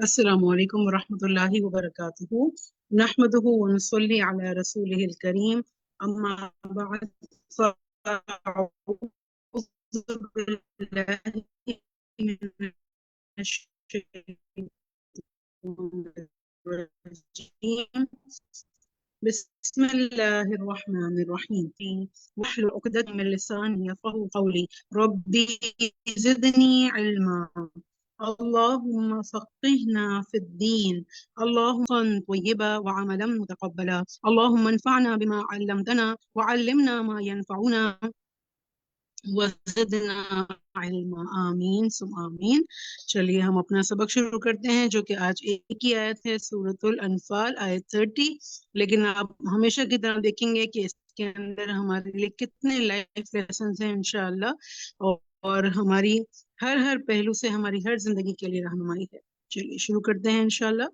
السلام عليكم ورحمة الله وبركاته. نحمده ونصلي على رسوله الكريم. أما بعد، فأعوذ بالله من الشيطان الرجيم. بسم الله الرحمن الرحيم. واحلل عقدة من لساني يفقهوا قولي. ربي زدني علما. اللهم فقهنا في الدين. اللهم صلاة طيبة وعملا متقبلا. اللهم انفعنا بما علمتنا وعلمنا ما ينفعنا وزدنا علما. آمین ثم آمین. چلیے ہم اپنا سبق شروع کرتے ہیں جو کہ آج ایک ہی آیت ہے، سورۃ الانفال آیت 30. لیکن آپ ہمیشہ کی طرح دیکھیں گے کہ اس کے اندر ہمارے لیے کتنے لائف لیسنز ہیں انشاءاللہ، اور ہماری ہر پہلو سے ہماری ہر زندگی کے لیے رہنمائی ہے. چلیے شروع کرتے ہیں انشاءاللہ.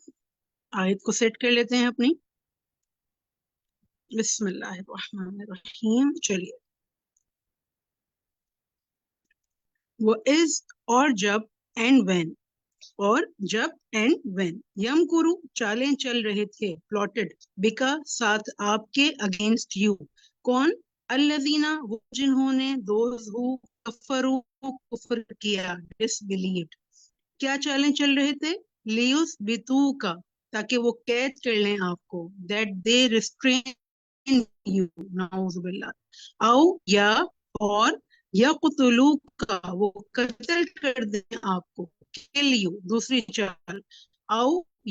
آیت کو سیٹ کر لیتے ہیں اپنی. بسم اللہ الرحمن الرحیم. چلیے. وہ از اور جب، اینڈ وین، اور جب اینڈ وین، یم کرو چالیں چل رہے تھے، پلاٹڈ، بکا ساتھ آپ کے، اگینسٹ یو. کون؟ الذین وہ جنہوں نے، دوز ہو کفروا کفر کیا، ڈس بلیوڈ. کیا چالیں چل رہے تھے؟ لیوس بتو کا، تاکہ وہ قید کر لیں آپ کو، دیٹ دے ریسٹرین یو، نعوذ باللہ. او یا، اور یقتلوا کا، وہ قتل کر دیں آپ کو، کل یو، دوسری چال. او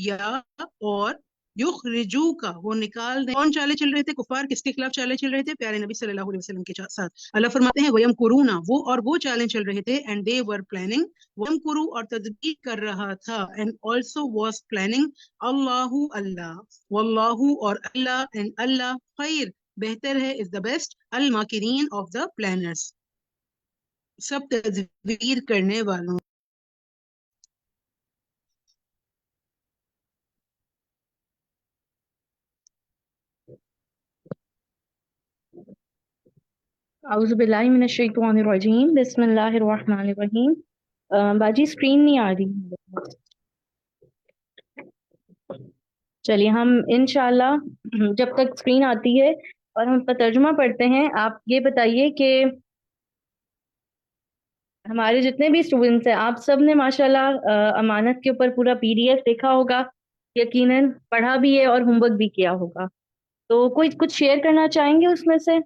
یا، اور یخرجو کا، وہ نکال دیں. کون چالے چل رہے تھے؟ کفار. کس کے خلاف چالے چل رہے تھے؟ پیارے نبی صلی اللہ علیہ وسلم کے ساتھ. اللہ فرماتے ہیں ویم کرونا، وہ اور وہ چالیں چل رہے تھے، اینڈ دے ور پلاننگ، ویم کرو اور تدبیر کر رہا تھا، اینڈ آلسو واز پلاننگ، اللہ اللہ، واللہ اور اللہ، اینڈ اللہ، خیر بہتر ہے، از دا بیسٹ، الماکرین آف دا پلانرز، سب تدبیر کرنے والوں. اعوذ باللہ من الشیطان الرجیم، بسم اللہ الرحمن الرحیم. باجی اسکرین نہیں آ رہی. چلیے ہم انشاءاللہ جب تک اسکرین آتی ہے اور ہم ترجمہ پڑھتے ہیں، آپ یہ بتائیے کہ ہمارے جتنے بھی اسٹوڈنٹس ہیں، آپ سب نے ماشاءاللہ امانت کے اوپر پورا PDF دیکھا ہوگا، یقیناً پڑھا بھی ہے اور ہوم ورک بھی کیا ہوگا. تو کوئی کچھ شیئر کرنا چاہیں گے اس میں سے؟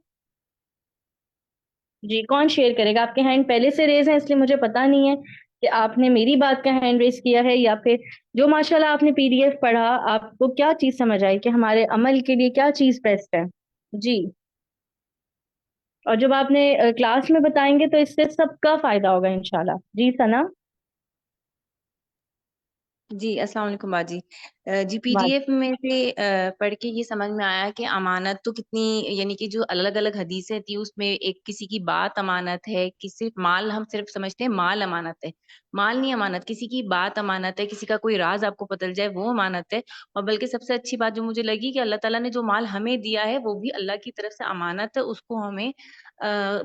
جی کون شیئر کرے گا؟ آپ کے ہینڈ پہلے سے ریز ہیں، اس لیے مجھے پتا نہیں ہے کہ آپ نے میری بات کا ہینڈ ریز کیا ہے یا پھر جو ماشاءاللہ آپ نے PDF پڑھا، آپ کو کیا چیز سمجھ آئی کہ ہمارے عمل کے لیے کیا چیز بیسٹ ہے. جی، اور جب آپ نے کلاس میں بتائیں گے تو اس سے سب کا فائدہ ہوگا انشاءاللہ. جی ثنا. جی السلام علیکم باجی. جی PDF میں سے پڑھ کے یہ سمجھ میں آیا کہ امانت تو کتنی، یعنی کہ جو الگ الگ حدیثیں تھی اس میں ایک کسی کی بات امانت ہے، صرف مال ہم صرف سمجھتے ہیں مال امانت ہے. مال نہیں امانت، کسی کی بات امانت ہے، کسی کا کوئی راز آپ کو پتل جائے وہ امانت ہے. اور بلکہ سب سے اچھی بات جو مجھے لگی کہ اللہ تعالیٰ نے جو مال ہمیں دیا ہے وہ بھی اللہ کی طرف سے امانت ہے، اس کو ہمیں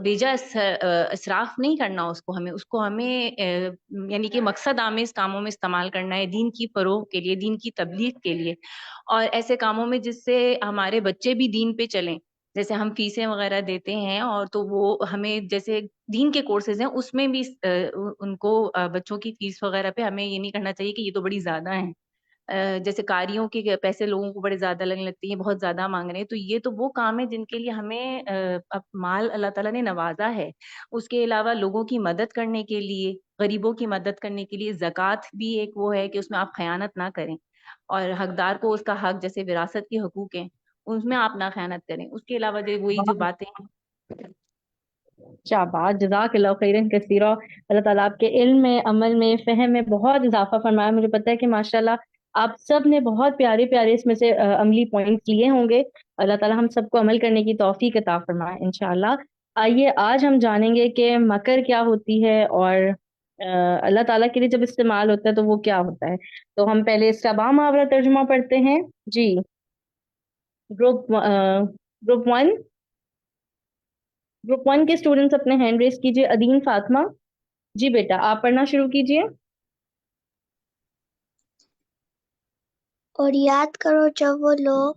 بیجا اسراف نہیں کرنا، اس کو ہمیں یعنی کہ مقصد آمیز کاموں میں استعمال کرنا ہے، دین کی فروغ کے لیے، دین کی تبلیغ کے لیے، اور ایسے کاموں میں جس سے ہمارے بچے بھی دین پہ چلیں. جیسے ہم فیسیں وغیرہ دیتے ہیں، اور تو وہ ہمیں جیسے دین کے کورسز ہیں اس میں بھی ان کو بچوں کی فیس وغیرہ پہ ہمیں یہ نہیں کرنا چاہیے کہ یہ تو بڑی زیادہ ہیں. جیسے قاریوں کے پیسے لوگوں کو بڑے زیادہ لگنے لگتے ہیں، بہت زیادہ مانگ رہے ہیں، تو یہ تو وہ کام ہے جن کے لیے ہمیں مال اللہ تعالیٰ نے نوازا ہے. اس کے علاوہ لوگوں کی مدد کرنے کے لیے، غریبوں کی مدد کرنے کے لیے زکوٰۃ بھی ایک وہ ہے کہ اس میں آپ خیانت نہ کریں، اور حقدار کو اس کا حق، جیسے وراثت کے حقوق ہیں ان میں آپ نہ خیانت کریں. اس کے علاوہ وہی جو باتیں ہیں. شاباش، جزاک اللہ خیرن کثیرہ. اللہ تعالیٰ آپ کے علم میں، عمل میں، فہم میں بہت اضافہ فرمایا. مجھے پتہ ہے کہ ماشاءاللہ آپ سب نے بہت پیارے پیارے اس میں سے عملی پوائنٹس لیے ہوں گے. اللہ تعالیٰ ہم سب کو عمل کرنے کی توفیق عطا فرمائے انشاءاللہ. آئیے آج ہم جانیں گے کہ مکر کیا ہوتی ہے، اور اللہ تعالیٰ کے لیے جب استعمال ہوتا ہے تو وہ کیا ہوتا ہے. تو ہم پہلے اس کا با محاورہ ترجمہ پڑھتے ہیں. جی گروپ 1 کے اسٹوڈنٹس اپنے ہینڈ ریز کیجیے. ادین فاطمہ، جی بیٹا آپ پڑھنا شروع کیجیے. اور یاد کرو جب وہ لوگ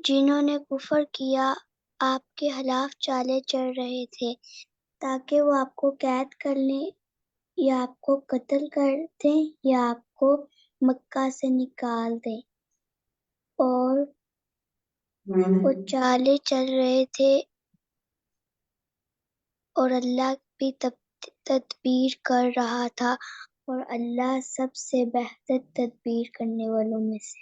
جنہوں نے کفر کیا آپ کے خلاف چالیں چل رہے تھے تاکہ وہ آپ کو قید کر لیں یا آپ کو قتل کر دیں یا آپ کو مکہ سے نکال دیں، اور وہ چالیں چل رہے تھے اور اللہ بھی تدبیر کر رہا تھا، اور اللہ سب سے بہتر تدبیر کرنے والوں میں سے۔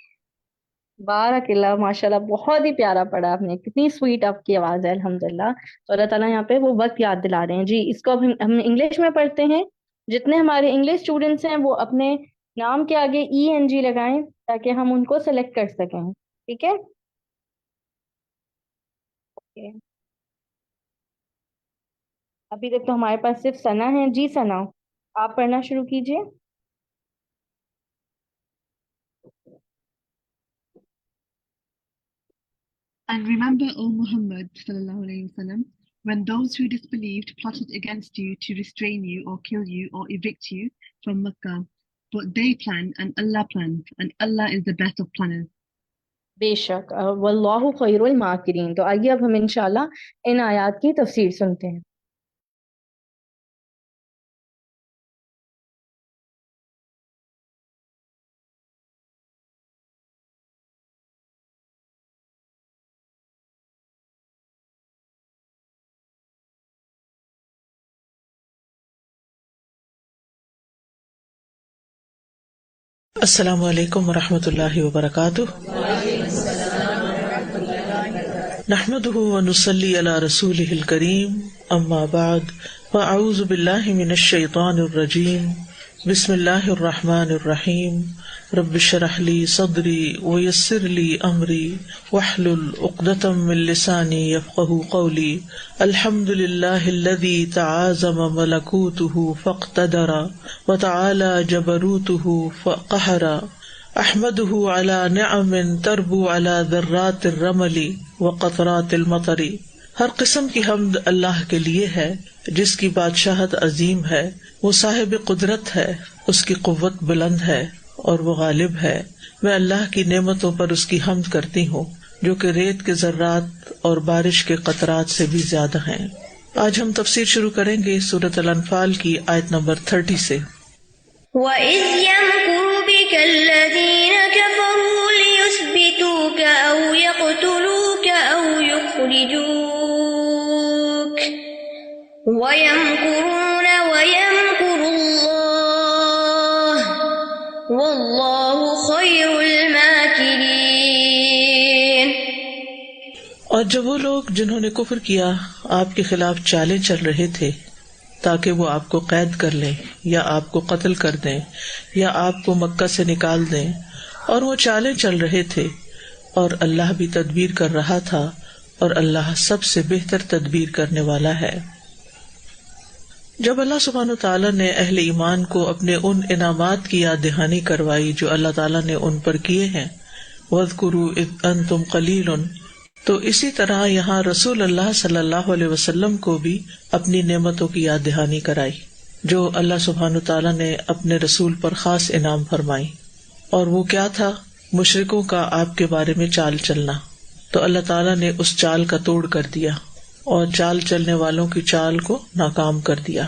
بارک اللہ، ماشاء اللہ، بہت ہی پیارا پڑھا آپ نے، کتنی سویٹ آپ کی آواز ہے، الحمدللہ۔ تو اللہ تعالیٰ یہاں پہ وہ وقت یاد دلا رہے ہیں۔ جی اس کو اب ہم انگلش میں پڑھتے ہیں۔ جتنے ہمارے انگلش اسٹوڈنٹس ہیں وہ اپنے نام کے آگے ENG لگائیں تاکہ ہم ان کو سلیکٹ کر سکیں، ٹھیک ہے؟ ابھی تک تو ہمارے پاس صرف ثنا ہے۔ جی ثنا، آپ پڑھنا شروع کیجیے۔ And remember, O Muhammad sallallahu alaihi wasallam, when those who disbelieved plotted against you to restrain you or kill you or evict you from Makkah, but they planned and Allah planned, and Allah is the best of planners. بے شک، واللہ خیر الماکرین۔ تو آئیے اب ہم انشاءاللہ ان آیات کی تفسیر سنتے ہیں۔ السلام علیکم ورحمۃ اللہ وبرکاتہ۔ نحمده ونصلی علی رسولہ الکریم، اما بعد، فاعوذ باللہ من الشیطان الرجیم، بسم اللہ الرحمن الرحیم، رب اشرح لی صدری ویسر لی امری واحلل عقدۃ من لسانی یفقہوا قولی۔ الحمد للہ الذی تعاظم ملکوتہ فاقتدر وتعالی جبروتہ فقہر، احمدہ علی نعم تربو علی ذرات الرمل وقطرات المطر۔ ہر قسم کی حمد اللہ کے لیے ہے جس کی بادشاہت عظیم ہے، وہ صاحب قدرت ہے، اس کی قوت بلند ہے اور وہ غالب ہے۔ میں اللہ کی نعمتوں پر اس کی حمد کرتی ہوں جو کہ ریت کے ذرات اور بارش کے قطرات سے بھی زیادہ ہیں۔ آج ہم تفسیر شروع کریں گے سورۃ الانفال کی آیت نمبر 30 سے۔ وَإِذْ يَمْكُرُ بِكَ الَّذِينَ كَفَرُوا لِيُثْبِتُوكَ أَوْ يَقْتُلُوكَ أَوْ يُخْرِجُوكَ وَيَمْكُرُونَ وَيَمْكُرُ اللَّهُ وَاللَّهُ خَيْرُ الْمَاكِرِينَ۔ اور جب وہ لوگ جنہوں نے کفر کیا آپ کے خلاف چالیں چل رہے تھے تاکہ وہ آپ کو قید کر لیں یا آپ کو قتل کر دیں یا آپ کو مکہ سے نکال دیں، اور وہ چالیں چل رہے تھے، اور اللہ بھی تدبیر کر رہا تھا، اور اللہ سب سے بہتر تدبیر کرنے والا ہے۔ جب اللہ سبحانہ تعالیٰ نے اہل ایمان کو اپنے ان انعامات کی یاد دہانی کروائی جو اللہ تعالیٰ نے ان پر کیے ہیں، وَاذْكُرُوا إِذْ أَنْتُمْ قَلِيلٌ، تو اسی طرح یہاں رسول اللہ صلی اللہ علیہ وسلم کو بھی اپنی نعمتوں کی یاد دہانی کرائی جو اللہ سبحانہ تعالیٰ نے اپنے رسول پر خاص انعام فرمائی، اور وہ کیا تھا؟ مشرکوں کا آپ کے بارے میں چال چلنا۔ تو اللہ تعالیٰ نے اس چال کا توڑ کر دیا اور چال چلنے والوں کی چال کو ناکام کر دیا۔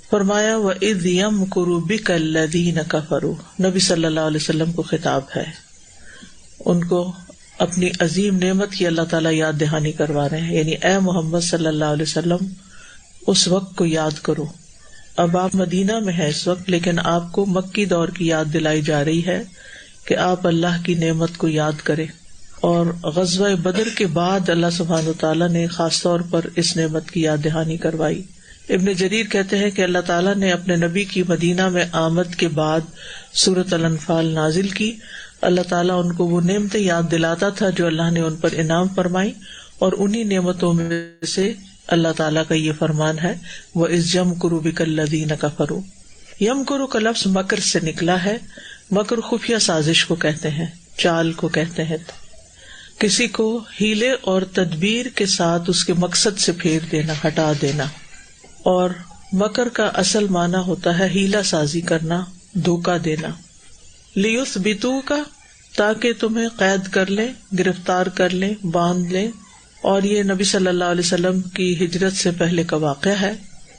فرمایا وَإِذْ يَمْكُرُ بِكَ الَّذِينَ كَفَرُوا، نبی صلی اللہ علیہ وسلم کو خطاب ہے، ان کو اپنی عظیم نعمت کی اللہ تعالیٰ یاد دہانی کروا رہے ہیں، یعنی اے محمد صلی اللہ علیہ وسلم اس وقت کو یاد کرو۔ اب آپ مدینہ میں ہیں اس وقت، لیکن آپ کو مکی دور کی یاد دلائی جا رہی ہے کہ آپ اللہ کی نعمت کو یاد کریں۔ اور غزوہ بدر کے بعد اللہ سبحانہ وتعالیٰ نے خاص طور پر اس نعمت کی یاد دہانی کروائی۔ ابن جریر کہتے ہیں کہ اللہ تعالیٰ نے اپنے نبی کی مدینہ میں آمد کے بعد سورۃ الانفال نازل کی۔ اللہ تعالیٰ ان کو وہ نعمتیں یاد دلاتا تھا جو اللہ نے ان پر انعام فرمائی، اور انہی نعمتوں میں سے اللہ تعالیٰ کا یہ فرمان ہے وَإِذْ يَمْكُرُ بِكَ الَّذِينَ كَفَرُوا۔ یمکرو کا لفظ مکر سے نکلا ہے۔ مکر خفیہ سازش کو کہتے ہیں، چال کو کہتے ہیں، کسی کو ہیلے اور تدبیر کے ساتھ اس کے مقصد سے پھیر دینا، ہٹا دینا۔ اور مکر کا اصل معنی ہوتا ہے ہیلا سازی کرنا، دھوکہ دینا۔ لیثبتوک، تاکہ تمہیں قید کر لیں، گرفتار کر لیں، باندھ لیں. اور یہ نبی صلی اللہ علیہ وسلم کی ہجرت سے پہلے کا واقعہ ہے.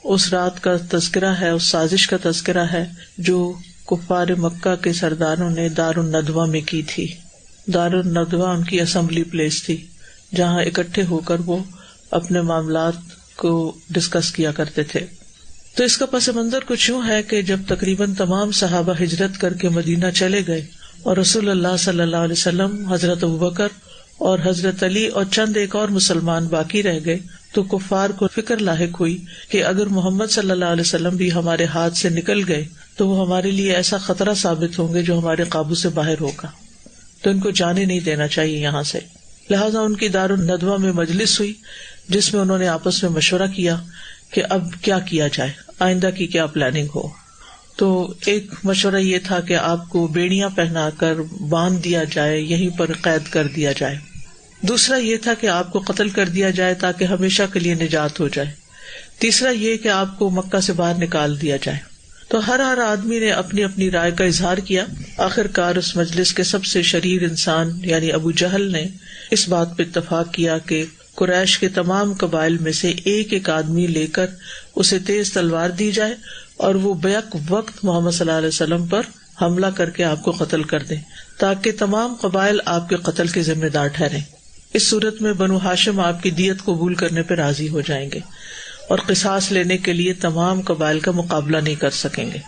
اس رات کا تذکرہ ہے، اس سازش کا تذکرہ ہے جو کفار مکہ کے سرداروں نے دار الندوہ میں کی تھی. دار الندوہ ان کی اسمبلی پلیس تھی جہاں اکٹھے ہو کر وہ اپنے معاملات کو ڈسکس کیا کرتے تھے. تو اس کا پس منظر کچھ یوں ہے کہ جب تقریباً تمام صحابہ ہجرت کر کے مدینہ چلے گئے اور رسول اللہ صلی اللہ علیہ وسلم، حضرت ابوبکر اور حضرت علی اور چند ایک اور مسلمان باقی رہ گئے، تو کفار کو فکر لاحق ہوئی کہ اگر محمد صلی اللہ علیہ وسلم بھی ہمارے ہاتھ سے نکل گئے تو وہ ہمارے لیے ایسا خطرہ ثابت ہوں گے جو ہمارے قابو سے باہر ہوگا، تو ان کو جانے نہیں دینا چاہیے یہاں سے. لہٰذا ان کی دار الندوہ میں مجلس ہوئی جس میں انہوں نے آپس میں مشورہ کیا کہ اب کیا کیا جائے، آئندہ کی کیا پلاننگ ہو. تو ایک مشورہ یہ تھا کہ آپ کو بیڑیاں پہنا کر باندھ دیا جائے، یہیں پر قید کر دیا جائے. دوسرا یہ تھا کہ آپ کو قتل کر دیا جائے تاکہ ہمیشہ کے لیے نجات ہو جائے. تیسرا یہ کہ آپ کو مکہ سے باہر نکال دیا جائے. تو ہر آدمی نے اپنی اپنی رائے کا اظہار کیا. آخر کار اس مجلس کے سب سے شریر انسان یعنی ابو جہل نے اس بات پہ اتفاق کیا کہ قریش کے تمام قبائل میں سے ایک ایک آدمی لے کر اسے تیز تلوار دی جائے اور وہ بیک وقت محمد صلی اللہ علیہ وسلم پر حملہ کر کے آپ کو قتل کر دیں تاکہ تمام قبائل آپ کے قتل کے ذمہ دار ٹھہریں. اس صورت میں بنو ہاشم آپ کی دیت قبول کرنے پہ راضی ہو جائیں گے اور قصاص لینے کے لیے تمام قبائل کا مقابلہ نہیں کر سکیں گے.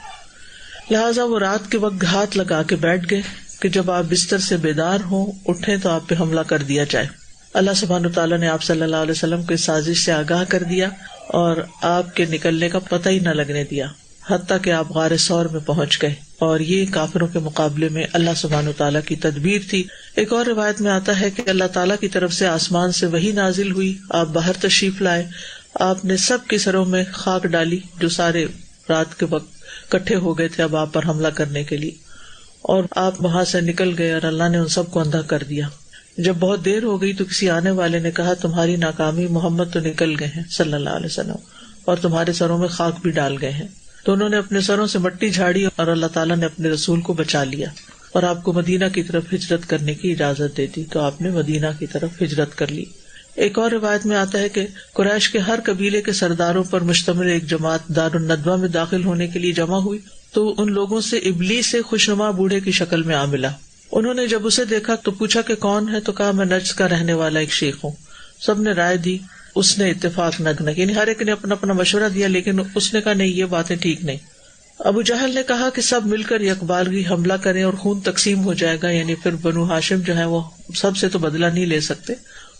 لہٰذا وہ رات کے وقت ہاتھ لگا کے بیٹھ گئے کہ جب آپ بستر سے بیدار ہوں اٹھیں تو آپ پہ حملہ کر دیا جائے. اللہ سبحانہ وتعالیٰ نے آپ صلی اللہ علیہ وسلم کو اس سازش سے آگاہ کر دیا اور آپ کے نکلنے کا پتہ ہی نہ لگنے دیا حتیٰ کہ آپ غار ثور میں پہنچ گئے. اور یہ کافروں کے مقابلے میں اللہ سبحانہ وتعالیٰ کی تدبیر تھی. ایک اور روایت میں آتا ہے کہ اللہ تعالیٰ کی طرف سے آسمان سے وحی نازل ہوئی، آپ باہر تشریف لائے، آپ نے سب کے سروں میں خاک ڈالی جو سارے رات کے وقت کٹھے ہو گئے تھے اب آپ پر حملہ کرنے کے لیے، اور آپ وہاں سے نکل گئے اور اللہ نے ان سب کو اندھا کر دیا. جب بہت دیر ہو گئی تو کسی آنے والے نے کہا تمہاری ناکامی، محمد تو نکل گئے ہیں صلی اللہ علیہ وسلم اور تمہارے سروں میں خاک بھی ڈال گئے ہیں. تو انہوں نے اپنے سروں سے مٹی جھاڑی اور اللہ تعالیٰ نے اپنے رسول کو بچا لیا اور آپ کو مدینہ کی طرف ہجرت کرنے کی اجازت دے دی. تو آپ نے مدینہ کی طرف ہجرت کر لی. ایک اور روایت میں آتا ہے کہ قریش کے ہر قبیلے کے سرداروں پر مشتمل ایک جماعت دار الندوہ میں داخل ہونے کے لیے جمع ہوئی تو ان لوگوں سے ابلیس سے خوشنما بوڑھے کی شکل میں آ ملا. انہوں نے جب اسے دیکھا تو پوچھا کہ کون ہے، تو کہا میں نجد کا رہنے والا ایک شیخ ہوں. سب نے رائے دی، اس نے اتفاق نہ کیا، یعنی ہر ایک نے اپنا اپنا مشورہ دیا لیکن اس نے کہا نہیں یہ باتیں ٹھیک نہیں. ابو جہل نے کہا کہ سب مل کر یکبارگی حملہ کریں اور خون تقسیم ہو جائے گا، یعنی پھر بنو ہاشم جو ہے وہ سب سے تو بدلہ نہیں لے سکتے.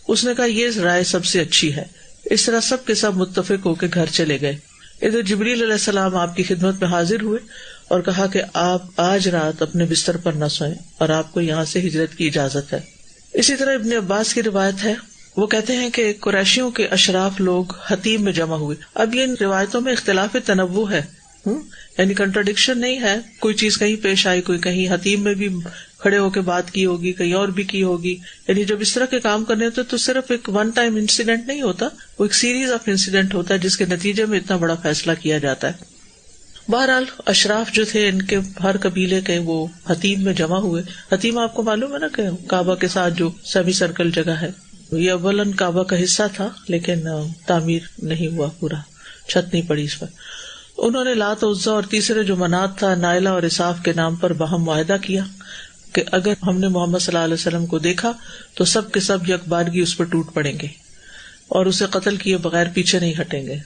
اس نے کہا یہ رائے سب سے اچھی ہے. اس طرح سب کے سب متفق ہو کے گھر چلے گئے. ادھر جبریل علیہ السلام آپ کی خدمت میں حاضر ہوئے اور کہا کہ آپ آج رات اپنے بستر پر نہ سوئیں اور آپ کو یہاں سے ہجرت کی اجازت ہے. اسی طرح ابن عباس کی روایت ہے، وہ کہتے ہیں کہ قریشیوں کے اشراف لوگ حتیم میں جمع ہوئے. اب یہ ان روایتوں میں اختلاف تنوع ہے، یعنی کنٹراڈکشن نہیں ہے، کوئی چیز کہیں پیش آئی، کوئی کہیں حتیم میں بھی کھڑے ہو کے بات کی ہوگی، کہیں اور بھی کی ہوگی. یعنی جب اس طرح کے کام کرنے ہوتے تو صرف ایک ون ٹائم انسیڈنٹ نہیں ہوتا، وہ ایک سیریز آف انسیڈنٹ ہوتا ہے جس کے نتیجے میں اتنا بڑا فیصلہ کیا جاتا ہے. بہرحال اشراف جو تھے ان کے ہر قبیلے کے وہ حتیم میں جمع ہوئے. حتیم آپ کو معلوم ہے نا کہ کعبہ کے ساتھ جو سیمی سرکل جگہ ہے، یہ اولن کعبہ کا حصہ تھا لیکن تعمیر نہیں ہوا، پورا چھت نہیں پڑی اس پر. انہوں نے لات عزا اور تیسرے جو منات تھا نائلہ اور اساف کے نام پر باہم معاہدہ کیا کہ اگر ہم نے محمد صلی اللہ علیہ وسلم کو دیکھا تو سب کے سب یکبارگی اس پر ٹوٹ پڑیں گے اور اسے قتل کیے بغیر پیچھے نہیں ہٹیں گے.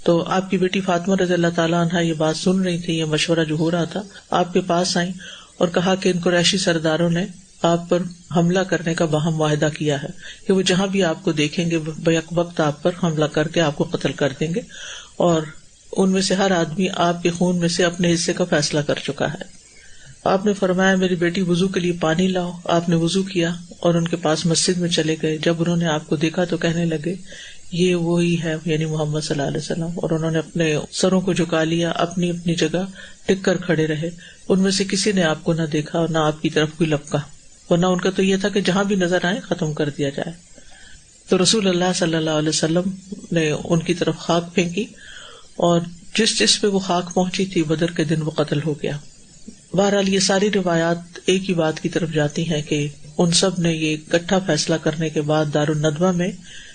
تو آپ کی بیٹی فاطمہ رضی اللہ تعالیٰ عنہا یہ بات سن رہی تھی، یہ مشورہ جو ہو رہا تھا، آپ کے پاس آئیں اور کہا کہ ان قریشی سرداروں نے آپ پر حملہ کرنے کا باہم معاہدہ کیا ہے کہ وہ جہاں بھی آپ کو دیکھیں گے بیک وقت آپ پر حملہ کر کے آپ کو قتل کر دیں گے، اور ان میں سے ہر آدمی آپ کے خون میں سے اپنے حصے کا فیصلہ کر چکا ہے. آپ نے فرمایا میری بیٹی وضو کے لیے پانی لاؤ. آپ نے وضو کیا اور ان کے پاس مسجد میں چلے گئے. جب انہوں نے آپ کو دیکھا تو کہنے لگے یہ وہی ہے، یعنی محمد صلی اللہ علیہ وسلم، اور انہوں نے اپنے سروں کو جھکا لیا، اپنی اپنی جگہ ٹک کر کھڑے رہے. ان میں سے کسی نے آپ کو نہ دیکھا اور نہ آپ کی طرف کوئی لپکا، ورنہ ان کا تو یہ تھا کہ جہاں بھی نظر آئے ختم کر دیا جائے. تو رسول اللہ صلی اللہ علیہ وسلم نے ان کی طرف خاک پھینکی اور جس پہ وہ خاک پہنچی تھی بدر کے دن وہ قتل ہو گیا. بہرحال یہ ساری روایات ایک ہی بات کی طرف جاتی ہیں کہ ان سب نے یہ اکٹھا فیصلہ کرنے کے بعد دارالندوہ میں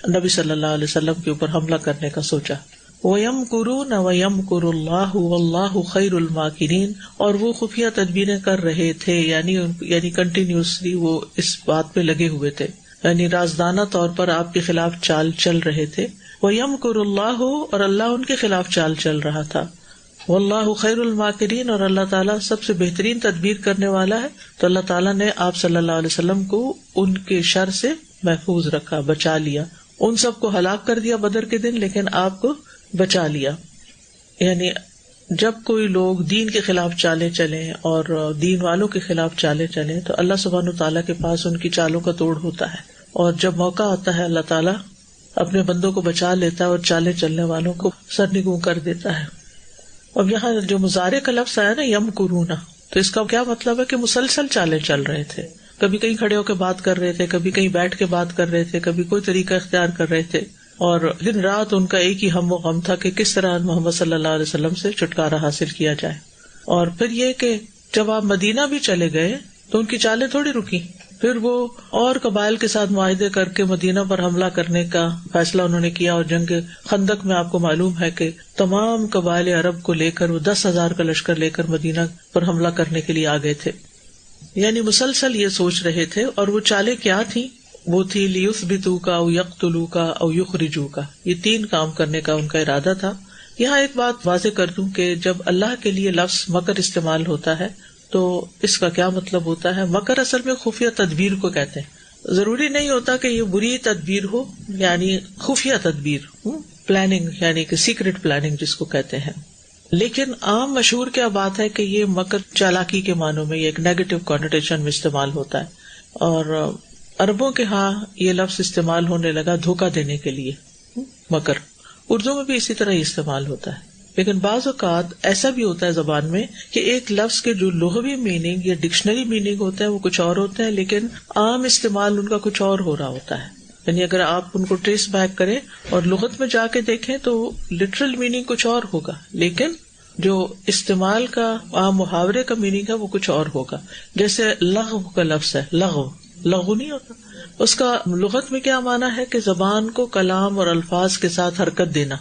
نبی صلی اللہ علیہ وسلم کے اوپر حملہ کرنے کا سوچا. وَيَمْكُرُونَ وَيَمْكُرُ اللَّهُ وَاللَّهُ خَيْرُ الْمَاكِرِينَ، اور وہ خفیہ تدبیریں کر رہے تھے، یعنی کنٹینیوسلی وہ اس بات پہ لگے ہوئے تھے، یعنی رازدانہ طور پر آپ کے خلاف چال چل رہے تھے. وَيَمْكُرُ اللَّهُ، اور اللہ ان کے خلاف چال چل رہا تھا. وَاللَّهُ خَيْرُ الْمَاكِرِينَ، اور اللہ تعالیٰ سب سے بہترین تدبیر کرنے والا ہے. تو اللہ تعالیٰ نے آپ صلی اللہ علیہ وسلم کو ان کے شر سے محفوظ رکھا، بچا لیا. ان سب کو ہلاک کر دیا بدر کے دن، لیکن آپ کو بچا لیا. یعنی جب کوئی لوگ دین کے خلاف چالیں چلیں اور دین والوں کے خلاف چالیں چلیں تو اللہ سبحانہ تعالیٰ کے پاس ان کی چالوں کا توڑ ہوتا ہے، اور جب موقع آتا ہے اللہ تعالیٰ اپنے بندوں کو بچا لیتا ہے اور چالیں چلنے والوں کو سرنگوں کر دیتا ہے. اب یہاں جو مضارع کا لفظ آیا نا یمکرونا، تو اس کا کیا مطلب ہے کہ مسلسل چالیں چل رہے تھے. کبھی کہیں کھڑے ہو کے بات کر رہے تھے، کبھی کہیں بیٹھ کے بات کر رہے تھے، کبھی کوئی طریقہ اختیار کر رہے تھے، اور دن رات ان کا ایک ہی ہم و غم تھا کہ کس طرح محمد صلی اللہ علیہ وسلم سے چھٹکارا حاصل کیا جائے. اور پھر یہ کہ جب آپ مدینہ بھی چلے گئے تو ان کی چالیں تھوڑی رکی، پھر وہ اور قبائل کے ساتھ معاہدے کر کے مدینہ پر حملہ کرنے کا فیصلہ انہوں نے کیا. اور جنگ خندق میں آپ کو معلوم ہے کہ تمام قبائل عرب کو لے کر وہ 10,000 کا لشکر لے کر مدینہ پر حملہ کرنے کے لیے آ گئے تھے. یعنی مسلسل یہ سوچ رہے تھے. اور وہ چالیں کیا تھیں؟ وہ تھی لیثبتوک او یقتلوک او یخرجوک. یہ 3 کام کرنے کا ان کا ارادہ تھا. یہاں ایک بات واضح کر دوں کہ جب اللہ کے لیے لفظ مکر استعمال ہوتا ہے تو اس کا کیا مطلب ہوتا ہے؟ مکر اصل میں خفیہ تدبیر کو کہتے ہیں. ضروری نہیں ہوتا کہ یہ بری تدبیر ہو، یعنی خفیہ تدبیر، پلاننگ، یعنی کہ سیکرٹ پلاننگ جس کو کہتے ہیں. لیکن عام مشہور کیا بات ہے کہ یہ مکر چالاکی کے معنوں میں، یہ ایک نیگیٹو کانوٹیشن میں استعمال ہوتا ہے. اور عربوں کے ہاں یہ لفظ استعمال ہونے لگا دھوکہ دینے کے لیے، مکر. اردو میں بھی اسی طرح ہی استعمال ہوتا ہے. لیکن بعض اوقات ایسا بھی ہوتا ہے زبان میں کہ ایک لفظ کے جو لغوی میننگ یا ڈکشنری میننگ ہوتا ہے وہ کچھ اور ہوتا ہے، لیکن عام استعمال ان کا کچھ اور ہو رہا ہوتا ہے. یعنی اگر آپ ان کو ٹریس بیک کریں اور لغت میں جا کے دیکھیں تو لٹرل میننگ کچھ اور ہوگا، لیکن جو استعمال کا عام محاورے کا میننگ ہے وہ کچھ اور ہوگا. جیسے لغو کا لفظ ہے، لغو نہیں ہوتا، اس کا لغت میں کیا معنی ہے کہ زبان کو کلام اور الفاظ کے ساتھ حرکت دینا.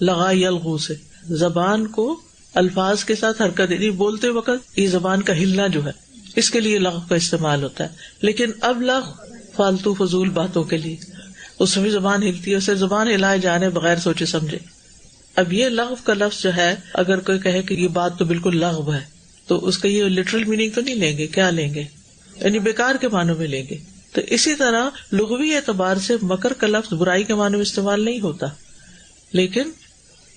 لغا یلغو سے زبان کو الفاظ کے ساتھ حرکت دینی، بولتے وقت یہ زبان کا ہلنا جو ہے اس کے لیے لغو کا استعمال ہوتا ہے. لیکن اب لغو فالتو فضول باتوں کے لیے، اس میں بھی زبان ہلتی ہے، اسے زبان ہلائے جانے بغیر سوچے سمجھے. اب یہ لغو کا لفظ جو ہے اگر کوئی کہے کہ یہ بات تو بالکل لغو ہے تو اس کا یہ لٹرل میننگ تو نہیں لیں گے. کیا لیں گے؟ یعنی بیکار کے معنوں میں لیں گے. تو اسی طرح لغوی اعتبار سے مکر کا لفظ برائی کے معنوں میں استعمال نہیں ہوتا، لیکن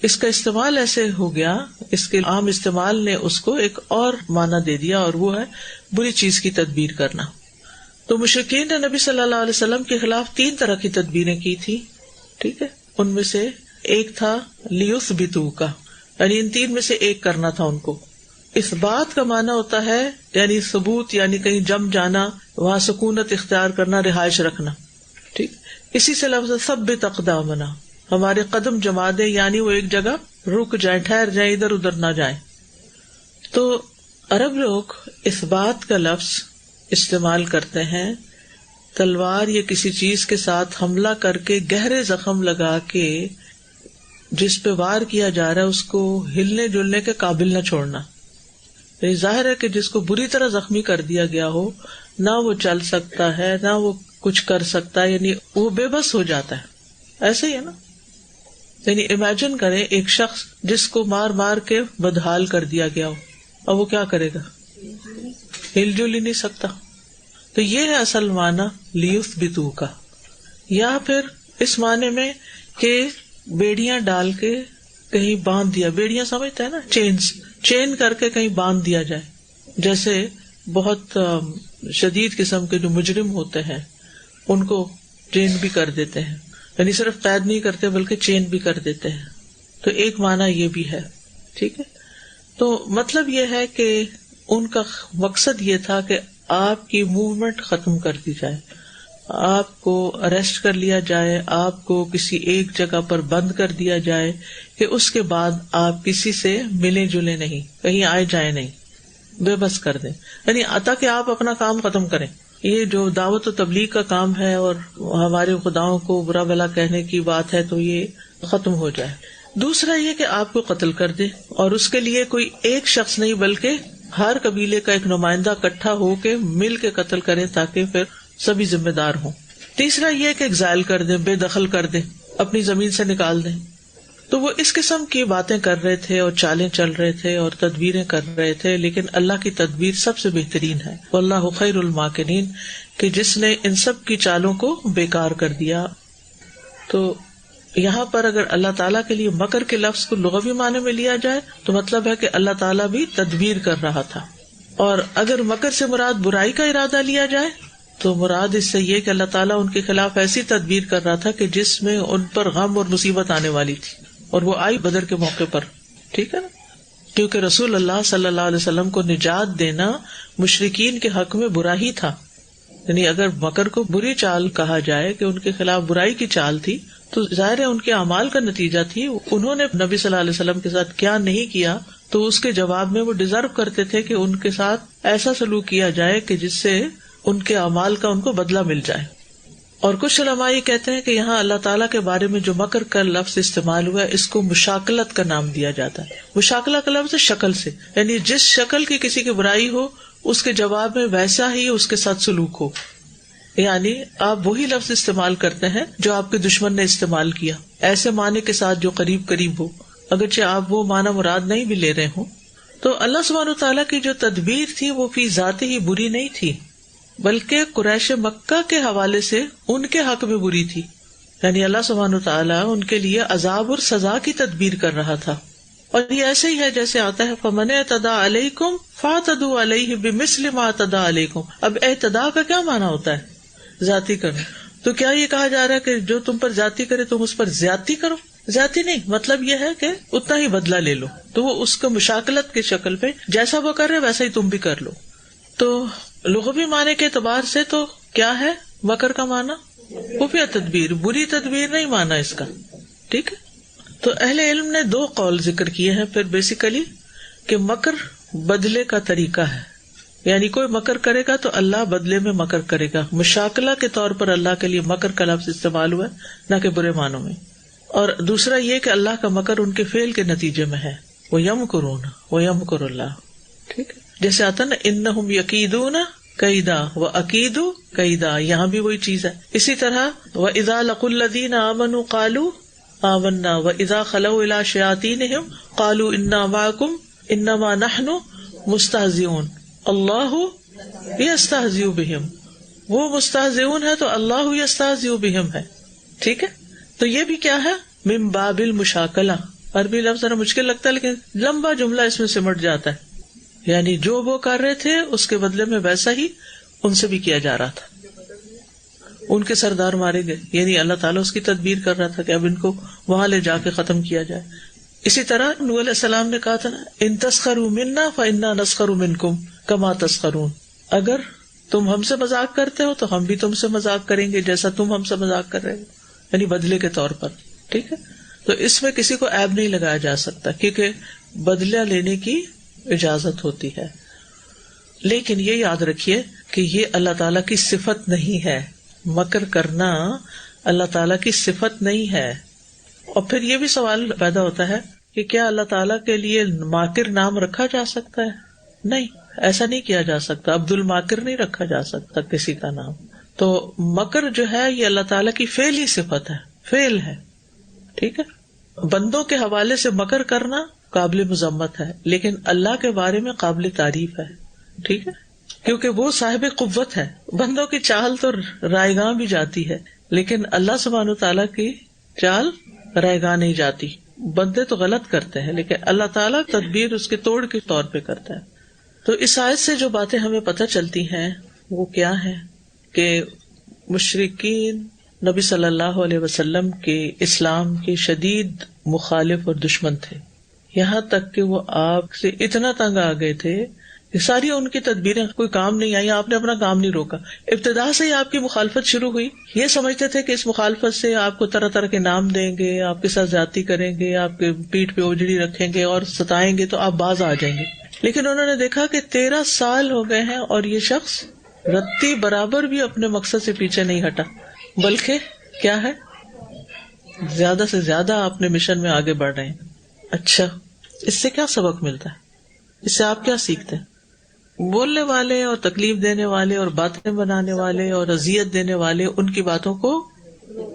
اس کا استعمال ایسے ہو گیا، اس کے عام استعمال نے اس کو ایک اور معنی دے دیا، اور وہ ہے بری چیز کی تدبیر کرنا. تو مشرکین نے نبی صلی اللہ علیہ وسلم کے خلاف 3 طرح کی تدبیریں کی تھی. ٹھیک ہے، ان میں سے ایک تھا لیثبتوک، یعنی ان 3 میں سے ایک کرنا تھا ان کو. اس بات کا معنی ہوتا ہے یعنی ثبوت، یعنی کہیں جم جانا، وہاں سکونت اختیار کرنا، رہائش رکھنا. ٹھیک، اسی سے لفظ ثبت اقدامنا، ہمارے قدم جما دے، یعنی وہ ایک جگہ رک جائیں، ٹھہر جائیں، ادھر ادھر نہ جائیں. تو عرب لوگ اس بات کا لفظ استعمال کرتے ہیں تلوار یا کسی چیز کے ساتھ حملہ کر کے گہرے زخم لگا کے جس پہ وار کیا جا رہا ہے اس کو ہلنے جلنے کے قابل نہ چھوڑنا. یعنی ظاہر ہے کہ جس کو بری طرح زخمی کر دیا گیا ہو، نہ وہ چل سکتا ہے نہ وہ کچھ کر سکتا ہے، یعنی وہ بے بس ہو جاتا ہے. ایسے ہی ہے نا، یعنی امیجن کریں ایک شخص جس کو مار مار کے بدحال کر دیا گیا ہو، اب وہ کیا کرے گا؟ ہل جل ہی نہیں سکتا. تو یہ ہے اصل معنی لیثبتو کا. یا پھر اس معنی میں کہ بیڑیاں ڈال کے کہیں باندھ دیا، بیڑیاں سمجھتا ہے نا، چین کر کے کہیں باندھ دیا جائے. جیسے بہت شدید قسم کے جو مجرم ہوتے ہیں ان کو چین بھی کر دیتے ہیں، یعنی صرف قید نہیں کرتے بلکہ چین بھی کر دیتے ہیں. تو ایک معنی یہ بھی ہے. ٹھیک ہے، تو مطلب یہ ہے کہ ان کا مقصد یہ تھا کہ آپ کی موومنٹ ختم کر دی جائے، آپ کو اریسٹ کر لیا جائے، آپ کو کسی ایک جگہ پر بند کر دیا جائے کہ اس کے بعد آپ کسی سے ملے جلے نہیں، کہیں آئے جائے نہیں. بے بس کر دیں، یعنی تاکہ آپ اپنا کام ختم کریں. یہ جو دعوت و تبلیغ کا کام ہے اور ہمارے خداؤں کو برا بھلا کہنے کی بات ہے تو یہ ختم ہو جائے. دوسرا یہ کہ آپ کو قتل کر دے، اور اس کے لیے کوئی ایک شخص نہیں بلکہ ہر قبیلے کا ایک نمائندہ اکٹھا ہو کے مل کے قتل کریں تاکہ پھر سبھی ذمہ دار ہوں. تیسرا یہ کہ ایگزائل کر دیں، بے دخل کر دیں، اپنی زمین سے نکال دیں. تو وہ اس قسم کی باتیں کر رہے تھے اور چالیں چل رہے تھے اور تدبیریں کر رہے تھے، لیکن اللہ کی تدبیر سب سے بہترین ہے. واللہ خیر الماکرین، کہ جس نے ان سب کی چالوں کو بیکار کر دیا. تو یہاں پر اگر اللہ تعالیٰ کے لیے مکر کے لفظ کو لغوی معنی میں لیا جائے تو مطلب ہے کہ اللہ تعالیٰ بھی تدبیر کر رہا تھا، اور اگر مکر سے مراد برائی کا ارادہ لیا جائے تو مراد اس سے یہ کہ اللہ تعالیٰ ان کے خلاف ایسی تدبیر کر رہا تھا کہ جس میں ان پر غم اور مصیبت آنے والی تھی، اور وہ آئی بدر کے موقع پر. ٹھیک ہے نا، کیونکہ رسول اللہ صلی اللہ علیہ وسلم کو نجات دینا مشرکین کے حق میں برا ہی تھا. یعنی اگر مکر کو بری چال کہا جائے کہ ان کے خلاف برائی کی چال تھی تو ظاہر ہے ان کے اعمال کا نتیجہ تھی. انہوں نے نبی صلی اللہ علیہ وسلم کے ساتھ کیا نہیں کیا تو اس کے جواب میں وہ ڈیزرو کرتے تھے کہ ان کے ساتھ ایسا سلوک کیا جائے کہ جس سے ان کے اعمال کا ان کو بدلہ مل جائے. اور کچھ علماء یہ کہتے ہیں کہ یہاں اللہ تعالیٰ کے بارے میں جو مکر کا لفظ استعمال ہوا ہے اس کو مشاکلت کا نام دیا جاتا ہے. مشاکلہ کا لفظ شکل سے، یعنی جس شکل کی کسی کی برائی ہو اس کے جواب میں ویسا ہی اس کے ساتھ سلوک ہو. یعنی آپ وہی لفظ استعمال کرتے ہیں جو آپ کے دشمن نے استعمال کیا، ایسے معنی کے ساتھ جو قریب قریب ہو، اگرچہ آپ وہ معنی مراد نہیں بھی لے رہے ہوں. تو اللہ سبحانہ وتعالیٰ کی جو تدبیر تھی وہ فی ذات ہی بری نہیں تھی، بلکہ قریش مکہ کے حوالے سے ان کے حق میں بری تھی. یعنی اللہ سبحانہ وتعالیٰ ان کے لیے عذاب اور سزا کی تدبیر کر رہا تھا. اور یہ ایسے ہی ہے جیسے آتا ہے فَمَنِ اعْتَدَىٰ عَلَيْكُمْ فَاعْتَدُوا عَلَيْهِ بِمِثْلِ مَا اعْتَدَىٰ عَلَيْكُمْ. اب اعتداء کا کیا معنی ہوتا ہے؟ ذاتی کرنا. تو کیا یہ کہا جا رہا ہے کہ جو تم پر ذاتی کرے تم اس پر زیادتی کرو؟ زیادتی نہیں، مطلب یہ ہے کہ اتنا ہی بدلہ لے لو. تو وہ اس کو مشاکلت کی شکل پہ جیسا وہ کر رہے ویسا ہی تم بھی کر لو. تو لغوی معنی کے اعتبار سے تو کیا ہے مکر کا معنی؟ خفیہ تدبیر، بری تدبیر نہیں مانا اس کا. ٹھیک ہے. تو اہل علم نے دو قول ذکر کیے ہیں پھر بیسیکلی کہ مکر بدلے کا طریقہ ہے، یعنی کوئی مکر کرے گا تو اللہ بدلے میں مکر کرے گا. مشاکلہ کے طور پر اللہ کے لیے مکر کا لفظ استعمال ہوا ہے، نہ کہ برے معنوں میں. اور دوسرا یہ کہ اللہ کا مکر ان کے فعل کے نتیجے میں ہے. وَيَمْكُرُونَ وَيَمْكُرُ اللَّهُ. ٹھیک ہے، جیسے آتا نا اِنَّهُمْ يَكِيدُونَ كَيْدًا وَأَكِيدُ كَيْدًا، یہاں بھی وہی چیز ہے. اسی طرح وَإِذَا لَقُوا الَّذِينَ آمَنُوا قَالُوا آمَنَّا وَإِذَا خَلَوْا إِلَىٰ شَيَاطِينِهِمْ قَالُوا إِنَّا مَعَكُمْ إِنَّمَا نَحْنُ مُسْتَهْزِئُونَ اللہ یستہزئ بہم. وہ مستہزئون ہے تو اللہ یستہزئ بہم ہے. ٹھیک ہے. تو یہ بھی کیا ہے؟ من باب المشاکلہ. عربی لفظ ذرا مشکل لگتا ہے لیکن لمبا جملہ اس میں سمٹ جاتا ہے. یعنی جو وہ کر رہے تھے اس کے بدلے میں ویسا ہی ان سے بھی کیا جا رہا تھا. ان کے سردار مارے گئے، یعنی اللہ تعالیٰ اس کی تدبیر کر رہا تھا کہ اب ان کو وہاں لے جا کے ختم کیا جائے. اسی طرح نوح علیہ السلام نے کہا تھا نا ان تسخروا منا فانا نسخر منکم کما تسخرون. اگر تم ہم سے مذاق کرتے ہو تو ہم بھی تم سے مذاق کریں گے جیسا تم ہم سے مذاق کر رہے ہو، یعنی بدلے کے طور پر. ٹھیک ہے. تو اس میں کسی کو عیب نہیں لگایا جا سکتا کیونکہ بدلہ لینے کی اجازت ہوتی ہے. لیکن یہ یاد رکھیے کہ یہ اللہ تعالیٰ کی صفت نہیں ہے. مکر کرنا اللہ تعالیٰ کی صفت نہیں ہے. اور پھر یہ بھی سوال پیدا ہوتا ہے کہ کیا اللہ تعالیٰ کے لیے ماکر نام رکھا جا سکتا ہے؟ نہیں، ایسا نہیں کیا جا سکتا. عبد الماکر نہیں رکھا جا سکتا کسی کا نام. تو مکر جو ہے یہ اللہ تعالیٰ کی فعلی صفت ہے، فعل ہے. ٹھیک ہے. بندوں کے حوالے سے مکر کرنا قابل مذمت ہے لیکن اللہ کے بارے میں قابل تعریف ہے. ٹھیک ہے. کیونکہ وہ صاحب قوت ہے. بندوں کی چال تو رائے گاہ بھی جاتی ہے لیکن اللہ سبحانہ وتعالیٰ کی چال رائے گاہ نہیں جاتی. بندے تو غلط کرتے ہیں لیکن اللہ تعالیٰ تدبیر اس کے توڑ کے طور پہ کرتا ہے. تو اس آیت سے جو باتیں ہمیں پتہ چلتی ہیں وہ کیا ہے کہ مشرکین نبی صلی اللہ علیہ وسلم کے اسلام کے شدید مخالف اور دشمن تھے. یہاں تک کہ وہ آپ سے اتنا تنگ آ گئے تھے کہ ساری ان کی تدبیریں کوئی کام نہیں آئی. آپ نے اپنا کام نہیں روکا. ابتدا سے ہی آپ کی مخالفت شروع ہوئی. یہ سمجھتے تھے کہ اس مخالفت سے آپ کو طرح طرح کے نام دیں گے، آپ کے ساتھ زیادتی کریں گے، آپ کے پیٹھ پہ اوجڑی رکھیں گے اور ستائیں گے تو آپ باز آ جائیں گے. لیکن انہوں نے دیکھا کہ 13 سال ہو گئے ہیں اور یہ شخص رتی برابر بھی اپنے مقصد سے پیچھے نہیں ہٹا، بلکہ کیا ہے، زیادہ سے زیادہ اپنے مشن میں آگے بڑھ رہے ہیں. اچھا، اس سے کیا سبق ملتا ہے؟ اس سے آپ کیا سیکھتے ہیں؟ بولنے والے اور تکلیف دینے والے اور باتیں بنانے والے اور اذیت دینے والے، ان کی باتوں کو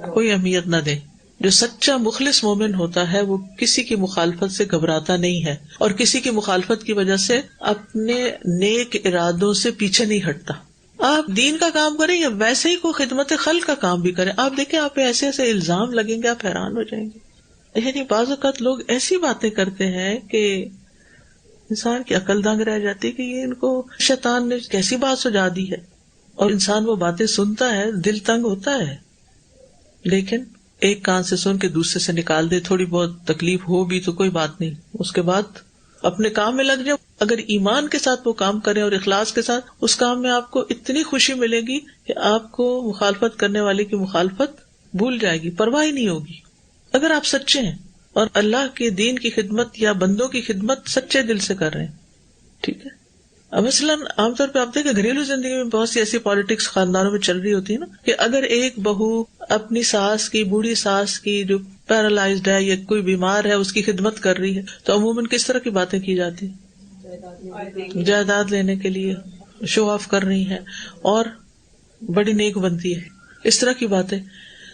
کوئی اہمیت نہ دیں. جو سچا مخلص مومن ہوتا ہے وہ کسی کی مخالفت سے گھبراتا نہیں ہے اور کسی کی مخالفت کی وجہ سے اپنے نیک ارادوں سے پیچھے نہیں ہٹتا. آپ دین کا کام کریں یا ویسے ہی کوئی خدمت خلق کا کام بھی کریں، آپ دیکھیں آپ ایسے ایسے الزام لگیں گے، آپ حیران ہو جائیں گے. یعنی بعض اوقات لوگ ایسی باتیں کرتے ہیں کہ انسان کی عقل دنگ رہ جاتی ہے کہ یہ ان کو شیطان نے کیسی بات سجا دی ہے. اور انسان وہ باتیں سنتا ہے، دل تنگ ہوتا ہے، لیکن ایک کان سے سن کے دوسرے سے نکال دے. تھوڑی بہت تکلیف ہو بھی تو کوئی بات نہیں، اس کے بعد اپنے کام میں لگ جائے. اگر ایمان کے ساتھ وہ کام کریں اور اخلاص کے ساتھ، اس کام میں آپ کو اتنی خوشی ملے گی کہ آپ کو مخالفت کرنے والے کی مخالفت بھول جائے گی، پرواہ ہی نہیں ہوگی. اگر آپ سچے ہیں اور اللہ کے دین کی خدمت یا بندوں کی خدمت سچے دل سے کر رہے ہیں، ٹھیک ہے. اب مثلاً عام طور پہ آپ دیکھیں گھریلو زندگی میں بہت سی ایسی پالیٹکس خاندانوں میں چل رہی ہوتی ہے نا، کہ اگر ایک بہو اپنی ساس کی، بوڑھی ساس کی جو پیرالائزڈ ہے یا کوئی بیمار ہے، اس کی خدمت کر رہی ہے تو عموماً کس طرح کی باتیں کی جاتی ہیں؟ جائیداد لینے کے لیے شو آف کر رہی ہیں اور بڑی نیک بنتی ہے، اس طرح کی باتیں.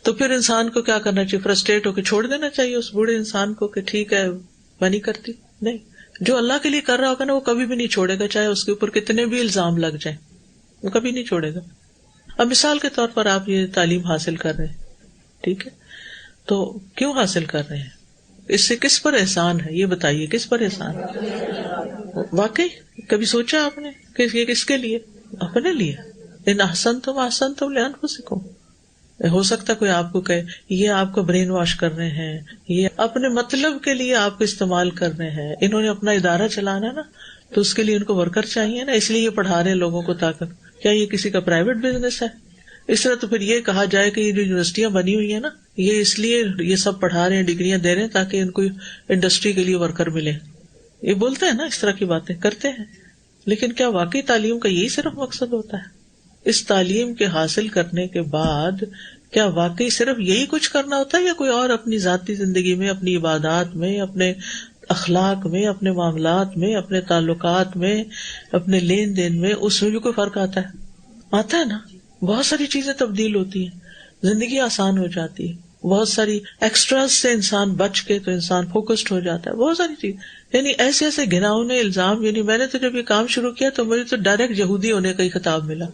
تو پھر انسان کو کیا کرنا چاہیے؟ فرسٹریٹ ہو کے چھوڑ دینا چاہیے اس بوڑھے انسان کو کہ ٹھیک ہے میں نہیں کرتی. نہیں، جو اللہ کے لیے کر رہا ہوگا نا وہ کبھی بھی نہیں چھوڑے گا، چاہے اس کے اوپر کتنے بھی الزام لگ جائیں، وہ کبھی نہیں چھوڑے گا. اب مثال کے طور پر آپ یہ تعلیم حاصل کر رہے ہیں، ٹھیک ہے، تو کیوں حاصل کر رہے ہیں؟ اس سے کس پر احسان ہے؟ یہ بتائیے، کس پر احسان ہے؟ واقعی کبھی سوچا آپ نے کہ یہ کس کے لیے؟ اپنے لیے. ان احسنتم احسنتم لانفسکم. ہو سکتا کوئی آپ کو کہے یہ آپ کو برین واش کر رہے ہیں، یہ اپنے مطلب کے لیے آپ کو استعمال کر رہے ہیں. انہوں نے اپنا ادارہ چلانا نا، تو اس کے لیے ان کو ورکر چاہیے نا، اس لیے یہ پڑھا رہے ہیں لوگوں کو. تاکہ کیا یہ کسی کا پرائیویٹ بزنس ہے؟ اس طرح تو پھر یہ کہا جائے کہ یہ جو یونیورسٹیاں بنی ہوئی ہیں نا، یہ اس لیے یہ سب پڑھا رہے ہیں، ڈگریاں دے رہے ہیں تاکہ ان کو انڈسٹری کے لیے ورکر ملے. یہ بولتے ہیں نا، اس طرح کی باتیں کرتے ہیں. لیکن کیا واقعی تعلیم کا یہی صرف مقصد ہوتا ہے؟ اس تعلیم کے حاصل کرنے کے بعد کیا واقعی صرف یہی کچھ کرنا ہوتا ہے، یا کوئی اور اپنی ذاتی زندگی میں، اپنی عبادات میں، اپنے اخلاق میں، اپنے معاملات میں، اپنے تعلقات میں، اپنے لین دین میں، اس میں بھی کوئی فرق آتا ہے؟ آتا ہے نا. بہت ساری چیزیں تبدیل ہوتی ہیں، زندگی آسان ہو جاتی ہے. بہت ساری ایکسٹراز سے انسان بچ کے تو انسان فوکسڈ ہو جاتا ہے. بہت ساری چیز، یعنی ایسے ایسے گھناؤنے الزام. یعنی میں نے تو جب یہ کام شروع کیا تو مجھے تو ڈائریکٹ یہودی ہونے کا ہی خطاب ملا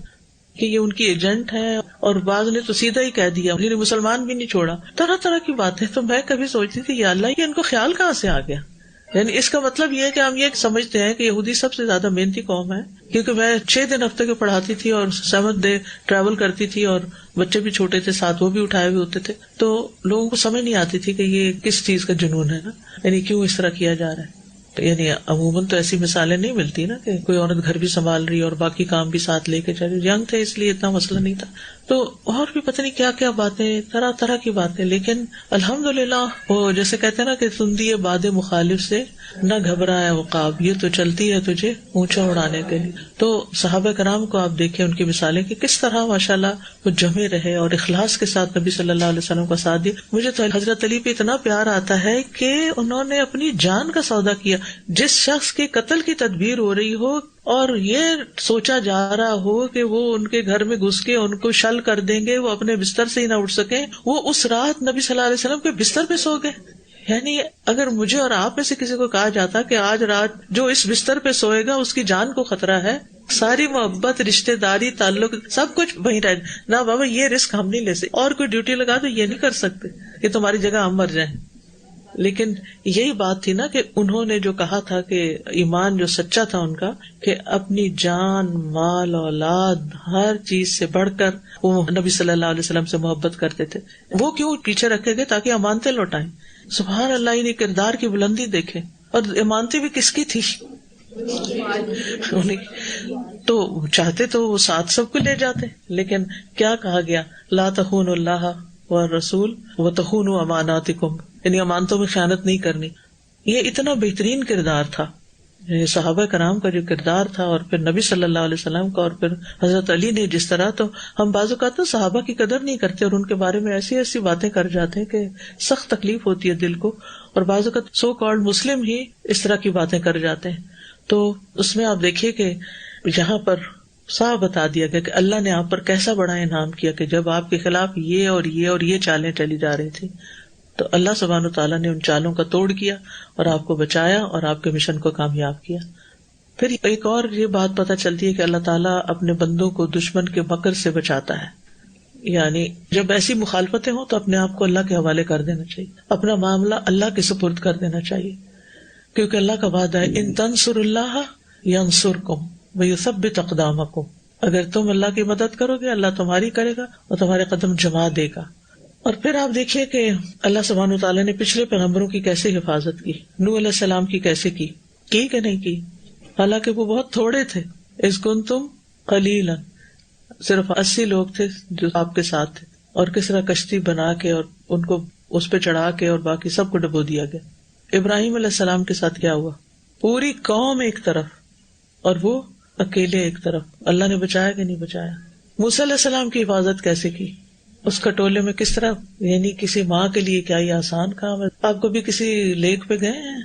کہ یہ ان کی ایجنٹ ہے، اور بعض نے تو سیدھا ہی کہہ دیا، یعنی مسلمان بھی نہیں چھوڑا. طرح طرح کی باتیں. تو میں کبھی سوچتی تھی یا اللہ، یہ ان کو خیال کہاں سے آ گیا؟ یعنی اس کا مطلب یہ ہے کہ ہم یہ سمجھتے ہیں کہ یہودی سب سے زیادہ محنتی قوم ہے. کیونکہ میں 6 دن ہفتے کے پڑھاتی تھی اور 7th ڈے ٹریول کرتی تھی، اور بچے بھی چھوٹے تھے ساتھ، وہ بھی اٹھائے ہوئے ہوتے تھے. تو لوگوں کو سمجھ نہیں آتی تھی کہ یہ کس چیز کا جنون ہے نا، یعنی کیوں اس طرح کیا جا رہا ہے. یعنی عموماً تو ایسی مثالیں نہیں ملتی نا کہ کوئی عورت گھر بھی سنبھال رہی اور باقی کام بھی ساتھ لے کے چل رہی. ینگ تھے اس لیے اتنا مسئلہ نہیں تھا. تو اور بھی پتہ نہیں کیا کیا باتیں، طرح طرح کی باتیں. لیکن الحمدللہ وہ جیسے کہتے ہیں نا کہ سندی باد مخالف سے نہ گھبرائے عقاب، یہ تو چلتی ہے تجھے اونچا اڑانے کے لیے. تو صحابہ کرام کو آپ دیکھیں، ان کی مثالیں کہ کس طرح ماشاءاللہ وہ جمے رہے اور اخلاص کے ساتھ نبی صلی اللہ علیہ وسلم کا ساتھ دیا. مجھے تو حضرت علی پہ اتنا پیار آتا ہے کہ انہوں نے اپنی جان کا سودا کیا. جس شخص کے قتل کی تدبیر ہو رہی ہو اور یہ سوچا جا رہا ہو کہ وہ ان کے گھر میں گھس کے ان کو شل کر دیں گے، وہ اپنے بستر سے ہی نہ اٹھ سکیں، وہ اس رات نبی صلی اللہ علیہ وسلم کے بستر پہ سو گئے. یعنی اگر مجھے اور آپ میں سے کسی کو کہا جاتا کہ آج رات جو اس بستر پہ سوئے گا اس کی جان کو خطرہ ہے، ساری محبت، رشتے داری، تعلق سب کچھ وہیں رہ نہ، بابا یہ رسک ہم نہیں لے سکتے، اور کوئی ڈیوٹی لگا تو یہ نہیں کر سکتے کہ تمہاری جگہ ہم مر جائیں. لیکن یہی بات تھی نا کہ انہوں نے جو کہا تھا کہ ایمان جو سچا تھا ان کا، کہ اپنی جان، مال، اولاد، ہر چیز سے بڑھ کر وہ نبی صلی اللہ علیہ وسلم سے محبت کرتے تھے. وہ کیوں پیچھے رکھے گئے؟ تاکہ امانتیں لوٹائیں. سبحان اللہ، انہیں کردار کی بلندی دیکھے. اور امانتیں بھی کس کی تھی؟ تو چاہتے تو وہ ساتھ سب کو لے جاتے، لیکن کیا کہا گیا؟ لا تخونوا اللہ والرسول وتخونوا اماناتکم، یعنی امانتوں میں خیانت نہیں کرنی. یہ اتنا بہترین کردار تھا یہ صحابہ کرام کا جو کردار تھا اور پھر نبی صلی اللہ علیہ وسلم کا اور پھر حضرت علی نے جس طرح، تو ہم بعض اوقات تو صحابہ کی قدر نہیں کرتے اور ان کے بارے میں ایسی ایسی باتیں کر جاتے ہیں کہ سخت تکلیف ہوتی ہے دل کو، اور بعض اوقات سو کالڈ مسلم ہی اس طرح کی باتیں کر جاتے ہیں. تو اس میں آپ دیکھیے کہ یہاں پر صاف بتا دیا گیا کہ اللہ نے آپ پر کیسا بڑا انعام کیا کہ جب آپ کے خلاف یہ اور یہ اور یہ چالیں چلی جا رہی تھی تو اللہ سبحانہ وتعالیٰ نے ان چالوں کا توڑ کیا اور آپ کو بچایا اور آپ کے مشن کو کامیاب کیا. پھر ایک اور یہ بات پتہ چلتی ہے کہ اللہ تعالیٰ اپنے بندوں کو دشمن کے مکر سے بچاتا ہے. یعنی جب ایسی مخالفتیں ہوں تو اپنے آپ کو اللہ کے حوالے کر دینا چاہیے، اپنا معاملہ اللہ کے سپرد کر دینا چاہیے، کیونکہ اللہ کا وعدہ ہے ان تنصر اللہ ینصرکم ویثبت اقدامکم، اگر تم اللہ کی مدد کرو گے اللہ تمہاری کرے گا اور تمہارے قدم جما دے گا. اور پھر آپ دیکھیے کہ اللہ سبحانہ وتعالیٰ نے پچھلے پیغمبروں کی کیسے حفاظت کی. نوح علیہ السلام کی کیسے کی کہ نہیں کی، حالانکہ وہ بہت تھوڑے تھے. اذ کنتم قلیلا، صرف 80 لوگ تھے جو آپ کے ساتھ تھے، اور کس طرح کشتی بنا کے اور ان کو اس پہ چڑھا کے اور باقی سب کو ڈبو دیا گیا. ابراہیم علیہ السلام کے ساتھ کیا ہوا، پوری قوم ایک طرف اور وہ اکیلے ایک طرف. اللہ نے بچایا کہ نہیں بچایا. موسیٰ علیہ السلام کی حفاظت کیسے کی، اس کٹولے میں کس طرح، یعنی کسی ماں کے لیے کیا یہ آسان کام ہے. آپ کبھی کسی لیک پہ گئے ہیں؟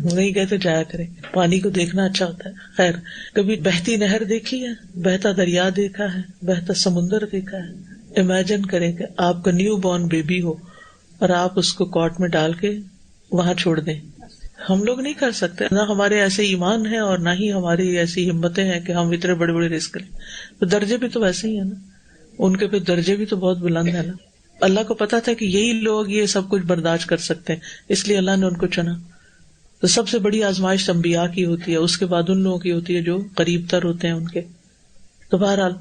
نہیں گئے تو جایا کریں، پانی کو دیکھنا اچھا ہوتا ہے. خیر، کبھی بہتی نہر دیکھی ہے، بہتا دریا دیکھا ہے، بہتا سمندر دیکھا ہے؟ امیجن کریں کہ آپ کا نیو بورن بیبی ہو اور آپ اس کو کاٹ میں ڈال کے وہاں چھوڑ دیں. ہم لوگ نہیں کر سکتے، نہ ہمارے ایسے ایمان ہے اور نہ ہی ہماری ایسی ہمتیں ہیں کہ ہم اتنے بڑے بڑے رسک لیں. تو درجے بھی تو ویسے ہی ہے نا، ان کے پہ درجے بھی تو بہت بلند ہے نا. اللہ کو پتا تھا کہ یہی لوگ یہ سب کچھ برداشت کر سکتے ہیں، اس لیے اللہ نے ان کو چنا. تو سب سے بڑی آزمائش انبیاء کی ہوتی ہے، اس کے بعد ان لوگوں کی ہوتی ہے جو قریب تر ہوتے ہیں ان کے. تو بہرحال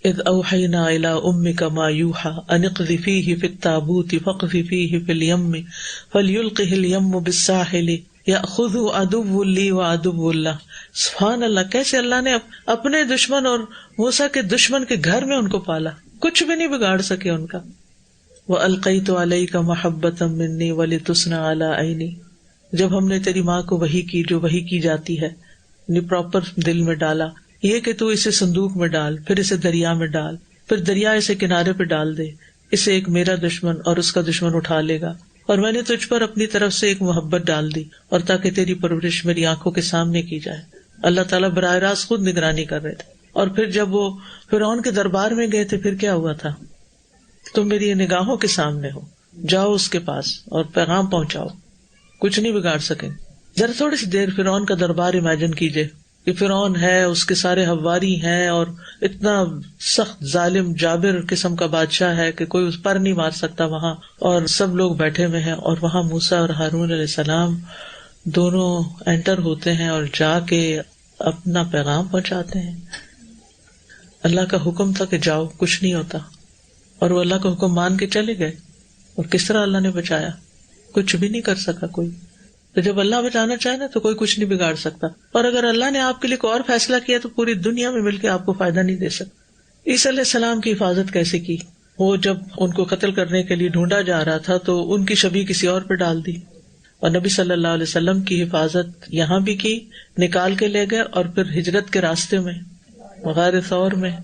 اذ اوحینا الی امک ما یوحی ان اقذفیہ فی التابوت فاقذفیہ فی الیم فلیلقہ الیم بالساحل یأخذہ عدو لی وعدو اللہ. سبحان اللہ، کیسے اللہ نے اپنے دشمن اور موسیٰ کے دشمن کے گھر میں ان کو پالا، کچھ بھی نہیں بگاڑ سکے ان کا. وَأَلْقَيْتُ عَلَيْكَ مَحَبَّةً مِّنِّي وَلِتُصْنَعَ عَلَىٰ عَيْنِي. جب ہم نے تیری ماں کو وحی کی جو وحی کی جاتی ہے، یعنی پراپر دل میں ڈالا، یہ کہ تو اسے صندوق میں ڈال، پھر اسے دریا میں ڈال، پھر دریا اسے کنارے پہ ڈال دے، اسے ایک میرا دشمن اور اس کا دشمن اٹھا لے گا. اور میں نے تجھ پر اپنی طرف سے ایک محبت ڈال دی، اور تاکہ تیری پرورش میری آنکھوں کے سامنے کی جائے. اللہ تعالیٰ براہ راست خود نگرانی کر رہے تھے. اور پھر جب وہ فرعون کے دربار میں گئے تھے، پھر کیا ہوا تھا، تم میری نگاہوں کے سامنے ہو، جاؤ اس کے پاس اور پیغام پہنچاؤ، کچھ نہیں بگاڑ سکیں. ذرا تھوڑی سی دیر فرعون کا دربار امیجن کیجئے کہ فرعون ہے، اس کے سارے ہواری ہیں اور اتنا سخت ظالم جابر قسم کا بادشاہ ہے کہ کوئی اس پر نہیں مار سکتا وہاں، اور سب لوگ بیٹھے ہوئے ہیں، اور وہاں موسیٰ اور ہارون علیہ السلام دونوں انٹر ہوتے ہیں اور جا کے اپنا پیغام پہنچاتے ہیں. اللہ کا حکم تھا کہ جاؤ، کچھ نہیں ہوتا، اور وہ اللہ کا حکم مان کے چلے گئے. اور کس طرح اللہ نے بچایا، کچھ بھی نہیں کر سکا کوئی. تو جب اللہ بچانا چاہے نا تو کوئی کچھ نہیں بگاڑ سکتا. اور اگر اللہ نے آپ کے لیے کوئی اور فیصلہ کیا تو پوری دنیا میں مل کے آپ کو فائدہ نہیں دے سکتا. عیسیٰ علیہ السلام کی حفاظت کیسے کی، وہ جب ان کو قتل کرنے کے لیے ڈھونڈا جا رہا تھا تو ان کی شبیہ کسی اور پہ ڈال دی. اور نبی صلی اللہ علیہ وسلم کی حفاظت یہاں بھی کی، نکال کے لے گئے، اور پھر ہجرت کے راستے میں غار ثور میں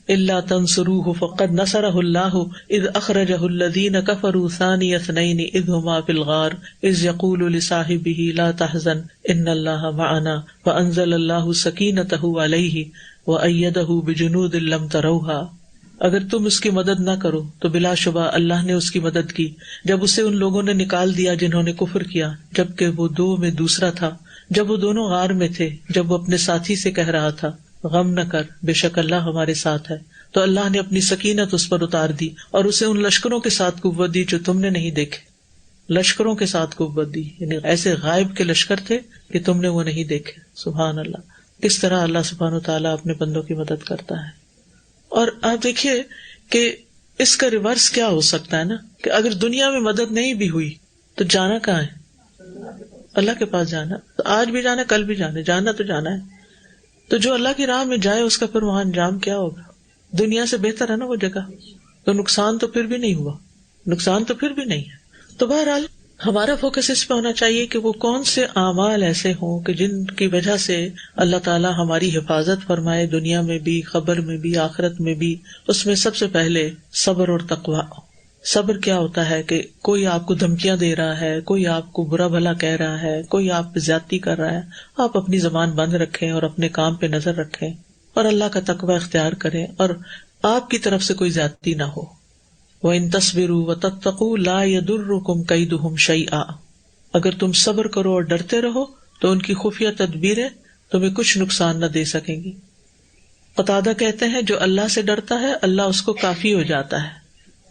الا تنصروه فقد نصرہ اللہ اذ اخرجہ الذین کفروا ثانی اثنین اذ ہما فی الغار اذ یقول لصاحبہ لا تحزن ان اللہ معنا فانزل اللہ سکینتہ علیہ وایدہ بجنود لم تروها. اگر تم اس کی مدد نہ کرو تو بلا شبہ اللہ نے اس کی مدد کی جب اسے ان لوگوں نے نکال دیا جنہوں نے کفر کیا، جبکہ وہ دو میں دوسرا تھا، جب وہ دونوں غار میں تھے، جب وہ اپنے ساتھی سے کہہ رہا تھا غم نہ کر، بے شک اللہ ہمارے ساتھ ہے. تو اللہ نے اپنی سکینت اس پر اتار دی اور اسے ان لشکروں کے ساتھ قوت دی جو تم نے نہیں دیکھے. لشکروں کے ساتھ قوت دی، یعنی ایسے غائب کے لشکر تھے کہ تم نے وہ نہیں دیکھے. سبحان اللہ، کس طرح اللہ سبحانہ وتعالیٰ اپنے بندوں کی مدد کرتا ہے. اور آپ دیکھیے کہ اس کا ریورس کیا ہو سکتا ہے نا، کہ اگر دنیا میں مدد نہیں بھی ہوئی تو جانا کہاں ہے، اللہ کے پاس جانا. تو آج بھی جانا، کل بھی جانا، جانا تو جانا ہے. تو جو اللہ کی راہ میں جائے اس کا پھر وہاں انجام کیا ہوگا. دنیا سے بہتر ہے نا وہ جگہ. تو نقصان تو پھر بھی نہیں ہوا، نقصان تو پھر بھی نہیں ہے. تو بہرحال ہمارا فوکس اس پہ ہونا چاہیے کہ وہ کون سے اعمال ایسے ہوں کہ جن کی وجہ سے اللہ تعالیٰ ہماری حفاظت فرمائے، دنیا میں بھی، قبر میں بھی، آخرت میں بھی. اس میں سب سے پہلے صبر اور تقویٰ. صبر کیا ہوتا ہے کہ کوئی آپ کو دھمکیاں دے رہا ہے، کوئی آپ کو برا بھلا کہہ رہا ہے، کوئی آپ پہ زیادتی کر رہا ہے، آپ اپنی زبان بند رکھیں اور اپنے کام پہ نظر رکھیں اور اللہ کا تقویٰ اختیار کریں، اور آپ کی طرف سے کوئی زیادتی نہ ہو. وَإِن تَصْبِرُوا وَتَتَّقُوا لَا يَضُرُّكُمْ كَيْدُهُمْ شَيْئًا. اگر تم صبر کرو اور ڈرتے رہو تو ان کی خفیہ تدبیریں تمہیں کچھ نقصان نہ دے سکیں گی. قتادہ کہتے ہیں جو اللہ سے ڈرتا ہے اللہ اس کو کافی ہو جاتا ہے.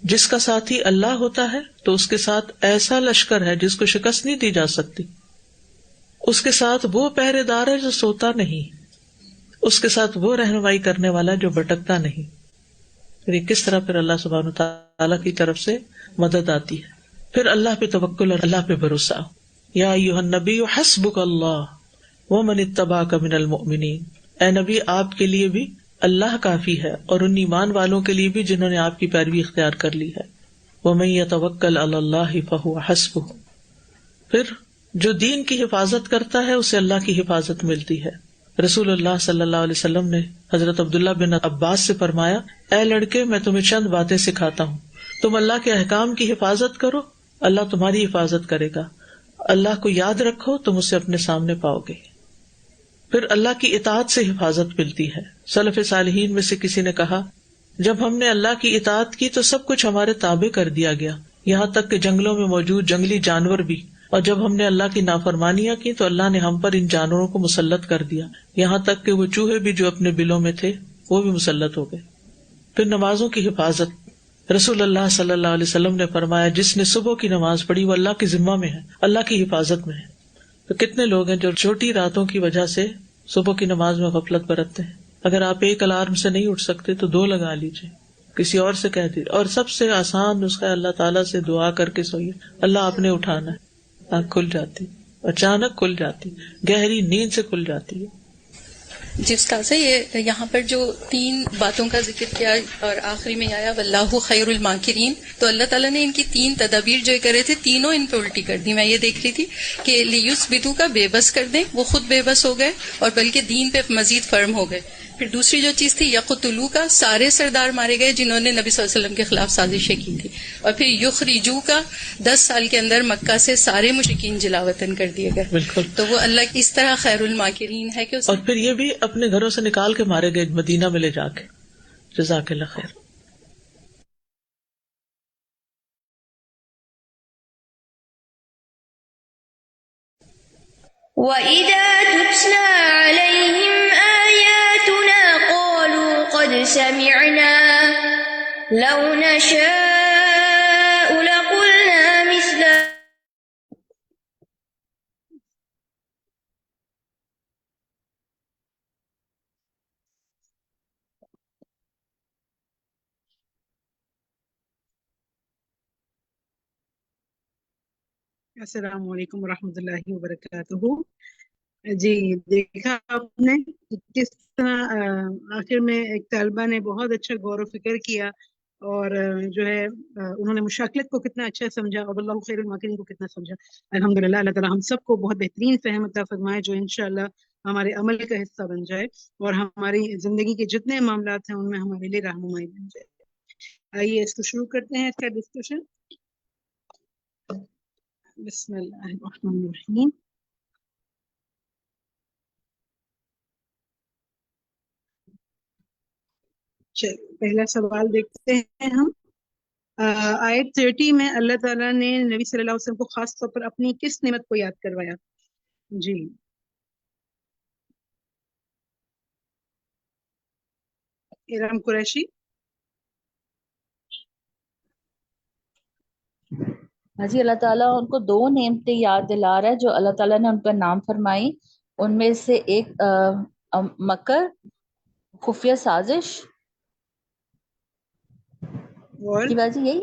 جس کا ساتھی اللہ ہوتا ہے تو اس کے ساتھ ایسا لشکر ہے جس کو شکست نہیں دی جا سکتی. اس کے ساتھ وہ پہرے دار ہے جو سوتا نہیں، اس کے ساتھ وہ رہنمائی کرنے والا جو بھٹکتا نہیں. پھر کس طرح پھر اللہ سبحانہ تعالیٰ کی طرف سے مدد آتی ہے. پھر اللہ پہ توکل اور اللہ پہ بھروسہ. یا ایھا النبی حسبک اللہ ومن اتبعک من المؤمنین. اے نبی آپ کے لیے بھی اللہ کافی ہے اور ان ایمان والوں کے لیے بھی جنہوں نے آپ کی پیروی اختیار کر لی ہے. ومن یتوکل علی اللہ فہو حسبہ. پھر جو دین کی حفاظت کرتا ہے اسے اللہ کی حفاظت ملتی ہے. رسول اللہ صلی اللہ علیہ وسلم نے حضرت عبداللہ بن عباس سے فرمایا، اے لڑکے میں تمہیں چند باتیں سکھاتا ہوں، تم اللہ کے احکام کی حفاظت کرو اللہ تمہاری حفاظت کرے گا. اللہ کو یاد رکھو تم اسے اپنے سامنے پاؤ گے. پھر اللہ کی اطاعت سے حفاظت ملتی ہے. سلف صالحین میں سے کسی نے کہا، جب ہم نے اللہ کی اطاعت کی تو سب کچھ ہمارے تابع کر دیا گیا، یہاں تک کہ جنگلوں میں موجود جنگلی جانور بھی. اور جب ہم نے اللہ کی نافرمانیاں کی تو اللہ نے ہم پر ان جانوروں کو مسلط کر دیا، یہاں تک کہ وہ چوہے بھی جو اپنے بلوں میں تھے وہ بھی مسلط ہو گئے. پھر نمازوں کی حفاظت. رسول اللہ صلی اللہ علیہ وسلم نے فرمایا، جس نے صبح کی نماز پڑھی وہ اللہ کے ذمہ میں ہے، اللہ کی حفاظت میں ہے. تو کتنے لوگ ہیں جو چھوٹی راتوں کی وجہ سے صبح کی نماز میں غفلت برتتے ہیں. اگر آپ ایک الارم سے نہیں اٹھ سکتے تو 2 لگا لیجیے، کسی اور سے کہہ دیجیے. اور سب سے آسان نسخہ اللہ تعالیٰ سے دعا کر کے سوئیے، اللہ آپ نے اٹھانا ہے. آنکھ کھل جاتی، اچانک کھل جاتی، گہری نیند سے کھل جاتی ہے. جی استاذہ، یہ یہاں پر جو 3 باتوں کا ذکر کیا اور آخری میں آیا واللہ خیر الماکرین، تو اللہ تعالیٰ نے ان کی 3 تدابیر جو کرے تھے تینوں ان پہ الٹی کر دی. میں یہ دیکھ رہی تھی کہ لیثبتو کا بے بس کر دیں، وہ خود بے بس ہو گئے اور بلکہ دین پہ مزید فرم ہو گئے. پھر دوسری جو چیز تھی یقتلو کا، سارے سردار مارے گئے جنہوں نے نبی صلی اللہ علیہ وسلم کے خلاف سازشیں کی تھی. اور پھر یخرجو کا، 10 سال کے اندر مکہ سے سارے مشرکین جلا وطن کر دیے گئے. بالکل. تو وہ اللہ کی اس طرح خیر الماکرین ہے کہ اور پھر یہ بھی اپنے گھروں سے نکال کے مارے گئے مدینہ میں لے جا کے. جزاک اللہ خیر. وَإِذَا تُتْلَى عَلَيْهِمْ آيَاتُنَا قَالُوا قَدْ سَمِعْنَا لَوْ نَشَاءُ لَقُلْنَا مِثْلَ. السلام علیکم ورحمۃ اللہ وبرکاتہ. جی دیکھا آپ نے کس طرح آخر میں ایک طالبہ نے بہت اچھا غور و فکر کیا اور جو ہے انہوں نے مشاکلت کو کتنا اچھا سمجھا اور اللہ خیر الماکرین کو کتنا سمجھا. الحمدللہ اللہ تعالیٰ ہم سب کو بہت بہترین فہم عطا فرمائے جو انشاءاللہ ہمارے عمل کا حصہ بن جائے اور ہماری زندگی کے جتنے معاملات ہیں ان میں ہمارے لیے رہنمائی بن جائے. آئیے اس کو شروع کرتے ہیں اس کا ڈسکشن. بسم اللہ الرحمن الرحیم. چلیے پہلا سوال دیکھتے ہیں ہم. آیت 30 میں اللہ تعالیٰ نے نبی صلی اللہ علیہ وسلم کو خاص طور پر اپنی کس نعمت کو یاد کروایا؟ جی ارام قریشی. جی اللہ تعالیٰ ان کو 2 نعمتیں یاد دلا رہا ہے جو اللہ تعالیٰ نے ان کا نام فرمائی. ان میں سے ایک مکر، خفیہ سازش. اور جی باجی یہی.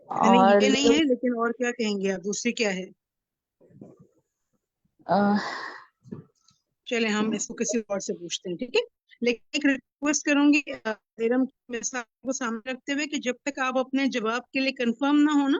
نہیں یہ نہیں ہے لیکن اور کیا کہیں گے آپ؟ دوسری کیا ہے؟ چلیں ہم اس کو کسی اور سے پوچھتے ہیں، ٹھیک ہے. لیکن ایک ریکویسٹ کروں گی ارم کو سامنے رکھتے ہوئے کہ جب تک آپ اپنے جواب کے لیے کنفرم نہ ہو نا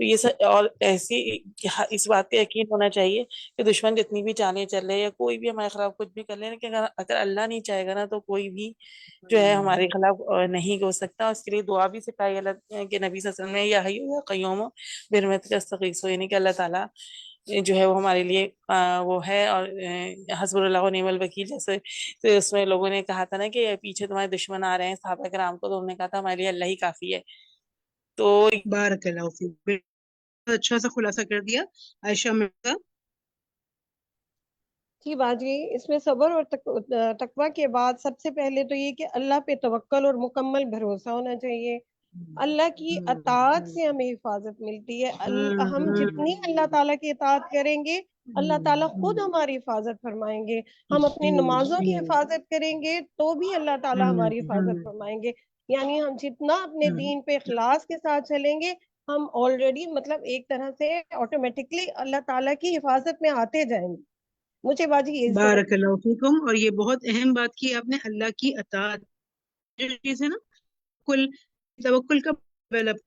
تو یہ اور ایسی اس بات کا یقین ہونا چاہیے کہ دشمن جتنی بھی چالیں چل رہے یا کوئی بھی ہمارے خلاف کچھ بھی کر لے کہ اگر اللہ نہیں چاہے گا نا تو کوئی بھی جو ہے ہمارے خلاف نہیں ہو سکتا. اس کے لیے دعا بھی سکھائی اللہ کہ نبی صلی اللہ علیہ وسلم نے یا حی یا قیوم برحمتک استغیث، یعنی کہ اللہ تعالیٰ جو ہے وہ ہمارے لیے وہ ہے، اور حسبنا اللہ و نعم الوکیل. جیسے تو اس میں لوگوں نے کہا تھا نا کہ پیچھے تمہارے دشمن آ رہے ہیں صحابہ کرام کو، تو انہوں نے کہا تھا ہمارے لیے اللہ ہی کافی ہے. تو بارک اللہ فیک، اچھا سا خلاصہ کر دیا. عائشہ مرزا. جی باجی، اس میں صبر اور تقوی کے بعد سب سے پہلے تو یہ کہ اللہ پہ توکل اور مکمل بھروسہ ہونا چاہیے. اللہ کی اطاعت سے ہمیں حفاظت ملتی ہے. ہم جتنی اللہ تعالیٰ کی اطاعت کریں گے اللہ تعالیٰ خود ہماری حفاظت فرمائیں گے. ہم اپنی نمازوں کی حفاظت کریں گے تو بھی اللہ تعالیٰ ہماری حفاظت فرمائیں گے. یعنی ہم جتنا اپنے دین پہ اخلاص کے ساتھ چلیں گے ہم آلریڈی مطلب ایک طرح سے آٹومیٹکلی اللہ تعالیٰ کی حفاظت میں آتے جائیں گے. مجھے باجی یہ بارک اللہ فیکم. اور یہ بہت اہم بات کی آپ نے، اللہ کی اطاعت جو چیز ہے نا، توکل کا ڈیولپ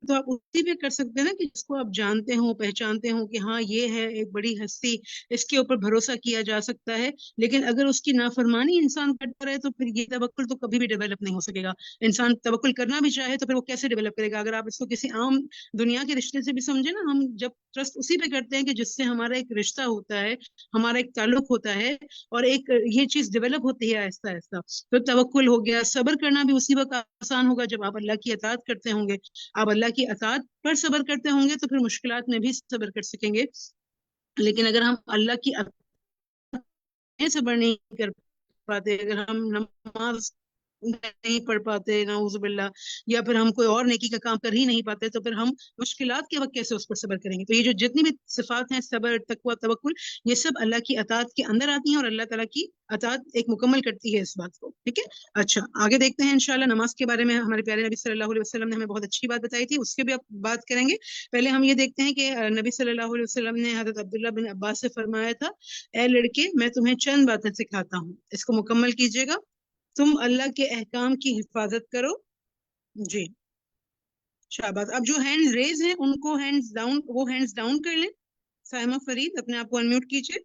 تو آپ اسی پہ کر سکتے ہیں نا کہ جس کو آپ جانتے ہوں پہچانتے ہوں کہ ہاں یہ ہے ایک بڑی ہستی، اس کے اوپر بھروسہ کیا جا سکتا ہے. لیکن اگر اس کی نافرمانی انسان کرتا رہے تو پھر یہ توکل تو کبھی بھی ڈیولپ نہیں ہو سکے گا. انسان توکل کرنا بھی چاہے تو پھر وہ کیسے ڈیولپ کرے گا؟ اگر آپ اس کو کسی عام دنیا کے رشتے سے بھی سمجھے نا، ہم جب ٹرسٹ اسی پہ کرتے ہیں کہ جس سے ہمارا ایک رشتہ ہوتا ہے، ہمارا ایک تعلق ہوتا ہے، اور ایک یہ چیز ڈیولپ ہوتی ہے آہستہ آہستہ. تو توکل ہو گیا. صبر کرنا بھی اسی وقت آسان ہوگا جب آپ اللہ کی اطاعت کرتے ہوں گے. آپ اللہ کی اطاعت پر صبر کرتے ہوں گے تو پھر مشکلات میں بھی صبر کر سکیں گے. لیکن اگر ہم اللہ کی اطاعت میں صبر نہیں کر پاتے، اگر ہم نماز نہیں پڑھ پاتے نعوذ باللہ، یا پھر ہم کوئی اور نیکی کا کام کر ہی نہیں پاتے، تو پھر ہم مشکلات کے وقت کیسے اس پر صبر کریں گے؟ تو یہ جو جتنی بھی صفات ہیں، صبر، تقوی، توکل، یہ سب اللہ کی اطاعت کے اندر آتی ہیں، اور اللہ تعالیٰ کی اطاعت ایک مکمل کرتی ہے اس بات کو. ٹھیک ہے، اچھا آگے دیکھتے ہیں انشاءاللہ. نماز کے بارے میں ہمارے پیارے نبی صلی اللہ علیہ وسلم نے ہمیں بہت اچھی بات بتائی تھی، اس کے بھی آپ بات کریں گے. پہلے ہم یہ دیکھتے ہیں کہ نبی صلی اللہ علیہ وسلم نے حضرت عبداللہ بن عباس سے فرمایا تھا، اے لڑکے میں تمہیں چند باتیں سکھاتا ہوں، اس کو مکمل کیجیے گا. تم اللہ کے احکام کی حفاظت کرو. جی شاباش. اب جو ہینڈ ریز ہیں ان کو ہینڈز ڈاؤن کر لیں. سائمہ فرید اپنے آپ کو انمیوٹ کیجیے.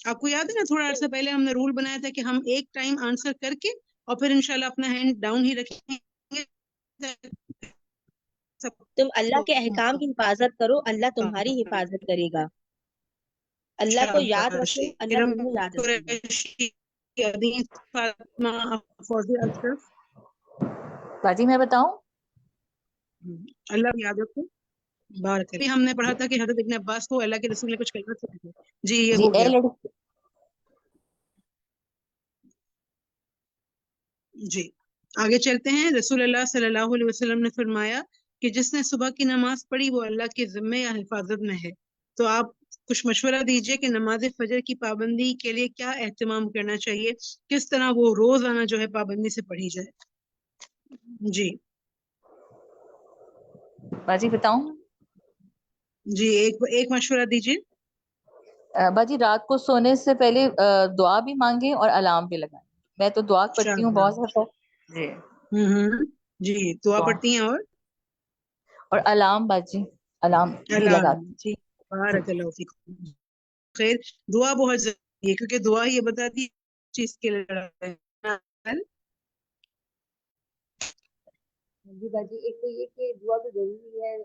آپ کو یاد ہے نا تھوڑا عرصہ پہلے ہم نے رول بنایا تھا کہ ہم ایک ٹائم آنسر کر کے اور پھر انشاءاللہ اپنا ہینڈ ڈاؤن ہی رکھیں گے. تم اللہ کے احکام کی حفاظت کرو، اللہ تمہاری حفاظت کرے گا. اللہ کو یاد رکھو، اللہ تمہیں یاد رکھے گا. باجی میں بتاؤں، اللہ یاد رکھو. بارک اللہ. ہم نے پڑھا تھا کہ حضرت ابن عباس کو اللہ کے رسول نے کچھ کہا تھا. جی یہ ہو گیا. جی آگے چلتے ہیں. رسول اللہ صلی اللہ علیہ وسلم نے فرمایا کہ جس نے صبح کی نماز پڑھی وہ اللہ کے ذمے یا حفاظت میں ہے. تو آپ کچھ مشورہ دیجئے کہ نماز فجر کی پابندی کے لیے کیا اہتمام کرنا چاہیے، کس طرح وہ روزانہ جو ہے پابندی سے پڑھی جائے. جی باجی بتاؤں. جی ایک مشورہ دیجئے. باجی رات کو سونے سے پہلے دعا بھی مانگیں اور الارم بھی لگائیں. میں تو دعا پڑھتی ہوں بہت زیادہ. جی جی دعا پڑھتی ہیں اور الارم باجی الارم بھی لگاتی. جی بارک اللہ فیکم. خیر دعا بہت ضروری ہے کیونکہ دعا یہ بتاتی ہے چیز کے لیے. جی باجی ایک تو یہ کہ دعا تو ضروری ہے،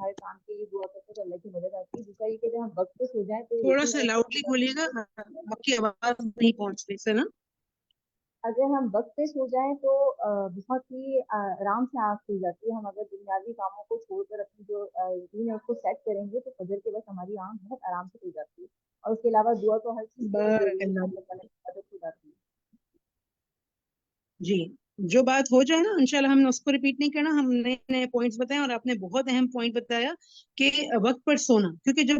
ہر کام کے لیے دعا کرتے تو اللہ کی مدد آتی ہے. دوسرا یہ کہ جب ہم وقت پہ سو جائیں تو تھوڑا سا لاؤڈلی بولیے گا، آپ کی آواز نہیں پہنچ رہی سے نا. اگر ہم وقت پہ سو جائیں تو بہت ہی آرام سے آنکھ کھل جاتی ہے. ہم اگر بنیادی کاموں کو چھوڑ کر اپنی جو روٹین ہے اس کو سیٹ کریں گے تو فجر کے وقت ہماری آنکھ بہت آرام سے کھل جاتی ہے. اور اس کے علاوہ دعا تو ہر چیز کے لیے ضروری ہے، اللہ تعالیٰ کی مدد ہو جاتی ہے. جی جو بات ہو جائے نا انشاءاللہ ہم نے اس کو ریپیٹ نہیں کرنا. ہم نئے نئے پوائنٹس بتائے اور آپ نے بہت اہم پوائنٹ بتایا کہ وقت پر سونا، کیونکہ جب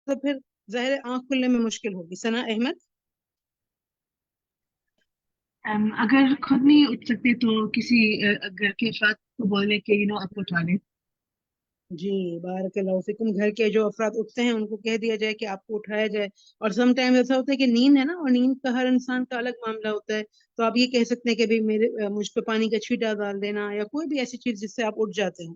تو پھر ظاہر آنکھ کھلنے میں مشکل ہوگی. ثنا احمد. اگر خود نہیں اٹھ سکتے تو کسی گھر کے افراد کو بولنے کے آپ کو اٹھا لیں. جی بارک اللہ فیکم. گھر کے جو افراد اٹھتے ہیں ان کو کہہ دیا جائے کہ آپ کو اٹھایا جائے. اور سم ٹائم ایسا ہوتا ہے کہ نیند ہے نا، اور نیند کا ہر انسان کا الگ معاملہ ہوتا ہے. تو آپ یہ کہہ سکتے ہیں کہ مجھ پہ پانی کا چھینٹا ڈال دینا یا کوئی بھی ایسی چیز جس سے آپ اٹھ جاتے ہیں.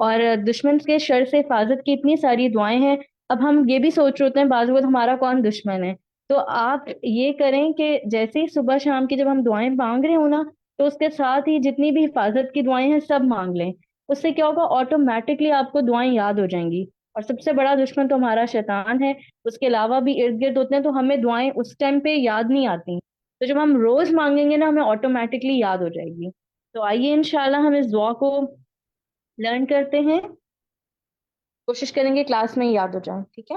اور دشمن کے شر سے حفاظت کی اتنی ساری دعائیں ہیں. اب ہم یہ بھی سوچ رہے ہوتے ہیں بعض وقت ہمارا کون دشمن ہے. تو آپ یہ کریں کہ جیسے ہی صبح شام کی جب ہم دعائیں مانگ رہے ہوں نا تو اس کے ساتھ ہی جتنی بھی حفاظت کی دعائیں ہیں سب مانگ لیں. اس سے کیا ہوگا آٹومیٹکلی آپ کو دعائیں یاد ہو جائیں گی. اور سب سے بڑا دشمن تو ہمارا شیطان ہے. اس کے علاوہ بھی ارد گرد ہوتے ہیں تو ہمیں دعائیں اس ٹائم پہ یاد نہیں آتی. تو جب ہم روز مانگیں گے نا ہمیں آٹومیٹکلی یاد ہو جائے گی. تو آئیے انشاءاللہ ہم اس دعا کو لرن کرتے ہیں. کوشش کریں گے کلاس میں یاد ہو جائیں. ٹھیک ہے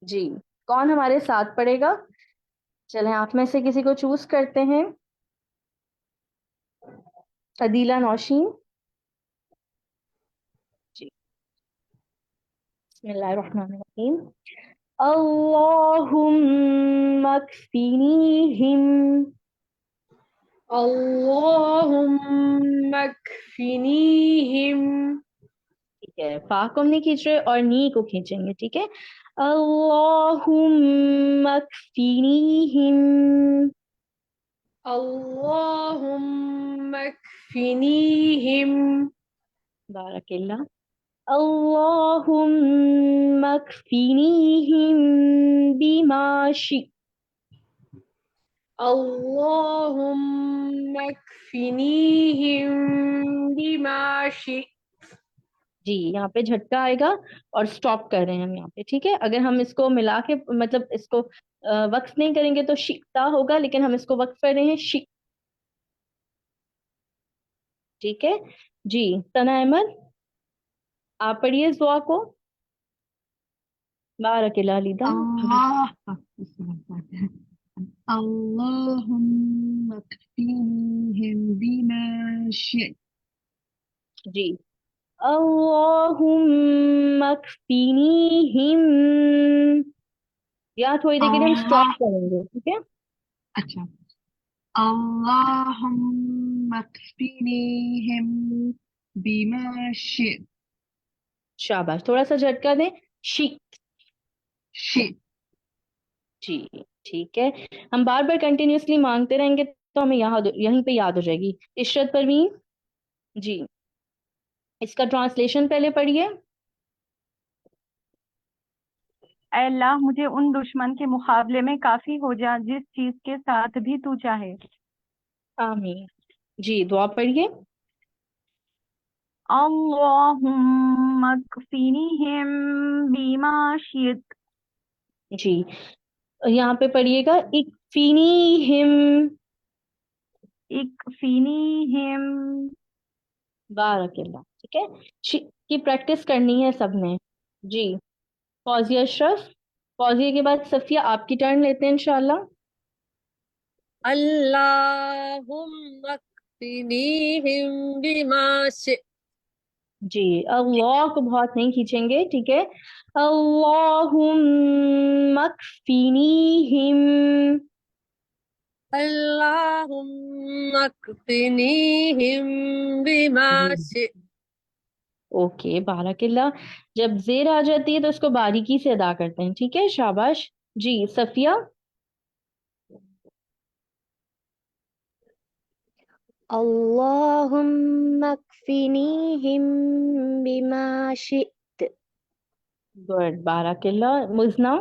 جی. کون ہمارے ساتھ پڑھے گا؟ چلیں آپ میں سے کسی کو چوز کرتے ہیں. عدیلہ نوشین. جی بسم اللہ الرحمن الرحیم. اللہم اکفینیہم. اللہم اکفنیہم. ٹھیک ہے فا کو ہم نہیں کھینچ رہے اور نی کو کھینچیں گے. ٹھیک ہے اللہم اکفینیہم. اللہم اکفنیہم. بارک اللہ. اللہم اکفینیہم بما شئت. اللہم اکفنیہم بما شئت. جی یہاں پہ جھٹکا آئے گا اور سٹاپ کر رہے ہیں ہم یہاں پہ. ٹھیک ہے اگر ہم اس کو ملا کے مطلب اس کو وقف نہیں کریں گے تو شکتا ہوگا لیکن ہم اس کو وقف کر رہے ہیں شک. ٹھیک ہے جی. ثنا احمد آپ پڑھیے اس دعا کو. بارک اللہ لیدا. اللہم اکفینیہم بما شئت. جی اللہم اکفینیہم. یا تھوڑی دیر کے لیے ہم سٹاپ کریں گے. ٹھیک ہے اچھا. اللہم اکفینیہم بما شئت. شاباش. تھوڑا سا جھٹکا دیں. شک. شئت. جی ٹھیک ہے. ہم بار بار کنٹینیوسلی مانگتے رہیں گے تو ہمیں یہیں پہ یاد ہو جائے گی. عشرت پروین جی اس کا ٹرانسلیشن پہلے پڑھیے. اے اللہ مجھے ان دشمن کے مقابلے میں کافی ہو جا جس چیز کے ساتھ بھی تو چاہے. آمین. جی دعا پڑھیے. اللہم اکفینیہم بما شئت. جی یہاں پہ پڑھیے گا اکفینیہم. اکفینیہم. بارک اللہ. ٹھیک ہے کی پریکٹس کرنی ہے سب نے. جی فوزیہ اشرف. فوزیہ کے بعد صفیہ آپ کی ٹرن لیتے ہیں انشاءاللہ. اللہم اکفنیہم بما شئت. جی اللہ کو بہت نہیں کھینچیں گے. ٹھیک ہے اللہم اکفینیہم. اللہم اکفنیہم بما شئت. اوکے بارک اللہ. جب زیر آ جاتی ہے تو اس کو باریکی سے ادا کرتے ہیں. ٹھیک ہے شاباش. جی صفیہ. اللہم اکفینیہم بما شئت. گڈ بارک اللہ. مزنہ.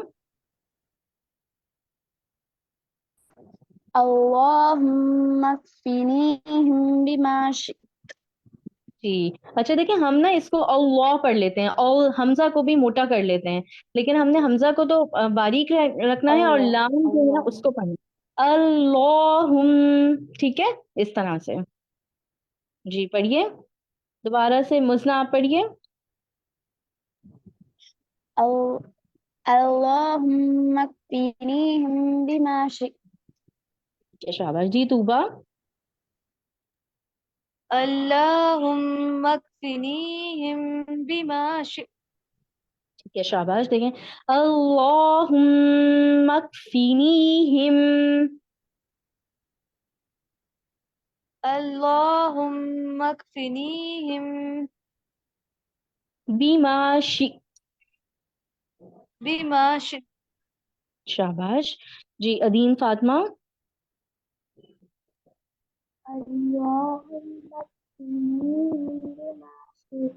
اللہم اکفینیہم بما شئت. جی اچھا دیکھیں ہم نا اس کو اللہ پڑھ لیتے ہیں اور حمزہ کو بھی موٹا کر لیتے ہیں لیکن ہم نے حمزہ کو تو باریک رکھنا ہے اور لام جو ہے نا اس کو پڑھنا. اللہم. ٹھیک ہے اس طرح سے. جی پڑھیے دوبارہ سے. مزنہ آپ پڑھیے. اللہم اکفینیہم بما شئت. شاباش. جی توبہ. اللہم اکفنیہم بما شئت. ٹھیک ہے شاباش. دیکھیں اللہم اکفینیہم. اللہم اکفنیہم بما شئت. بما شئت. شاباش. جی ادین فاطمہ. اللہم اکفنیہم بما شئت.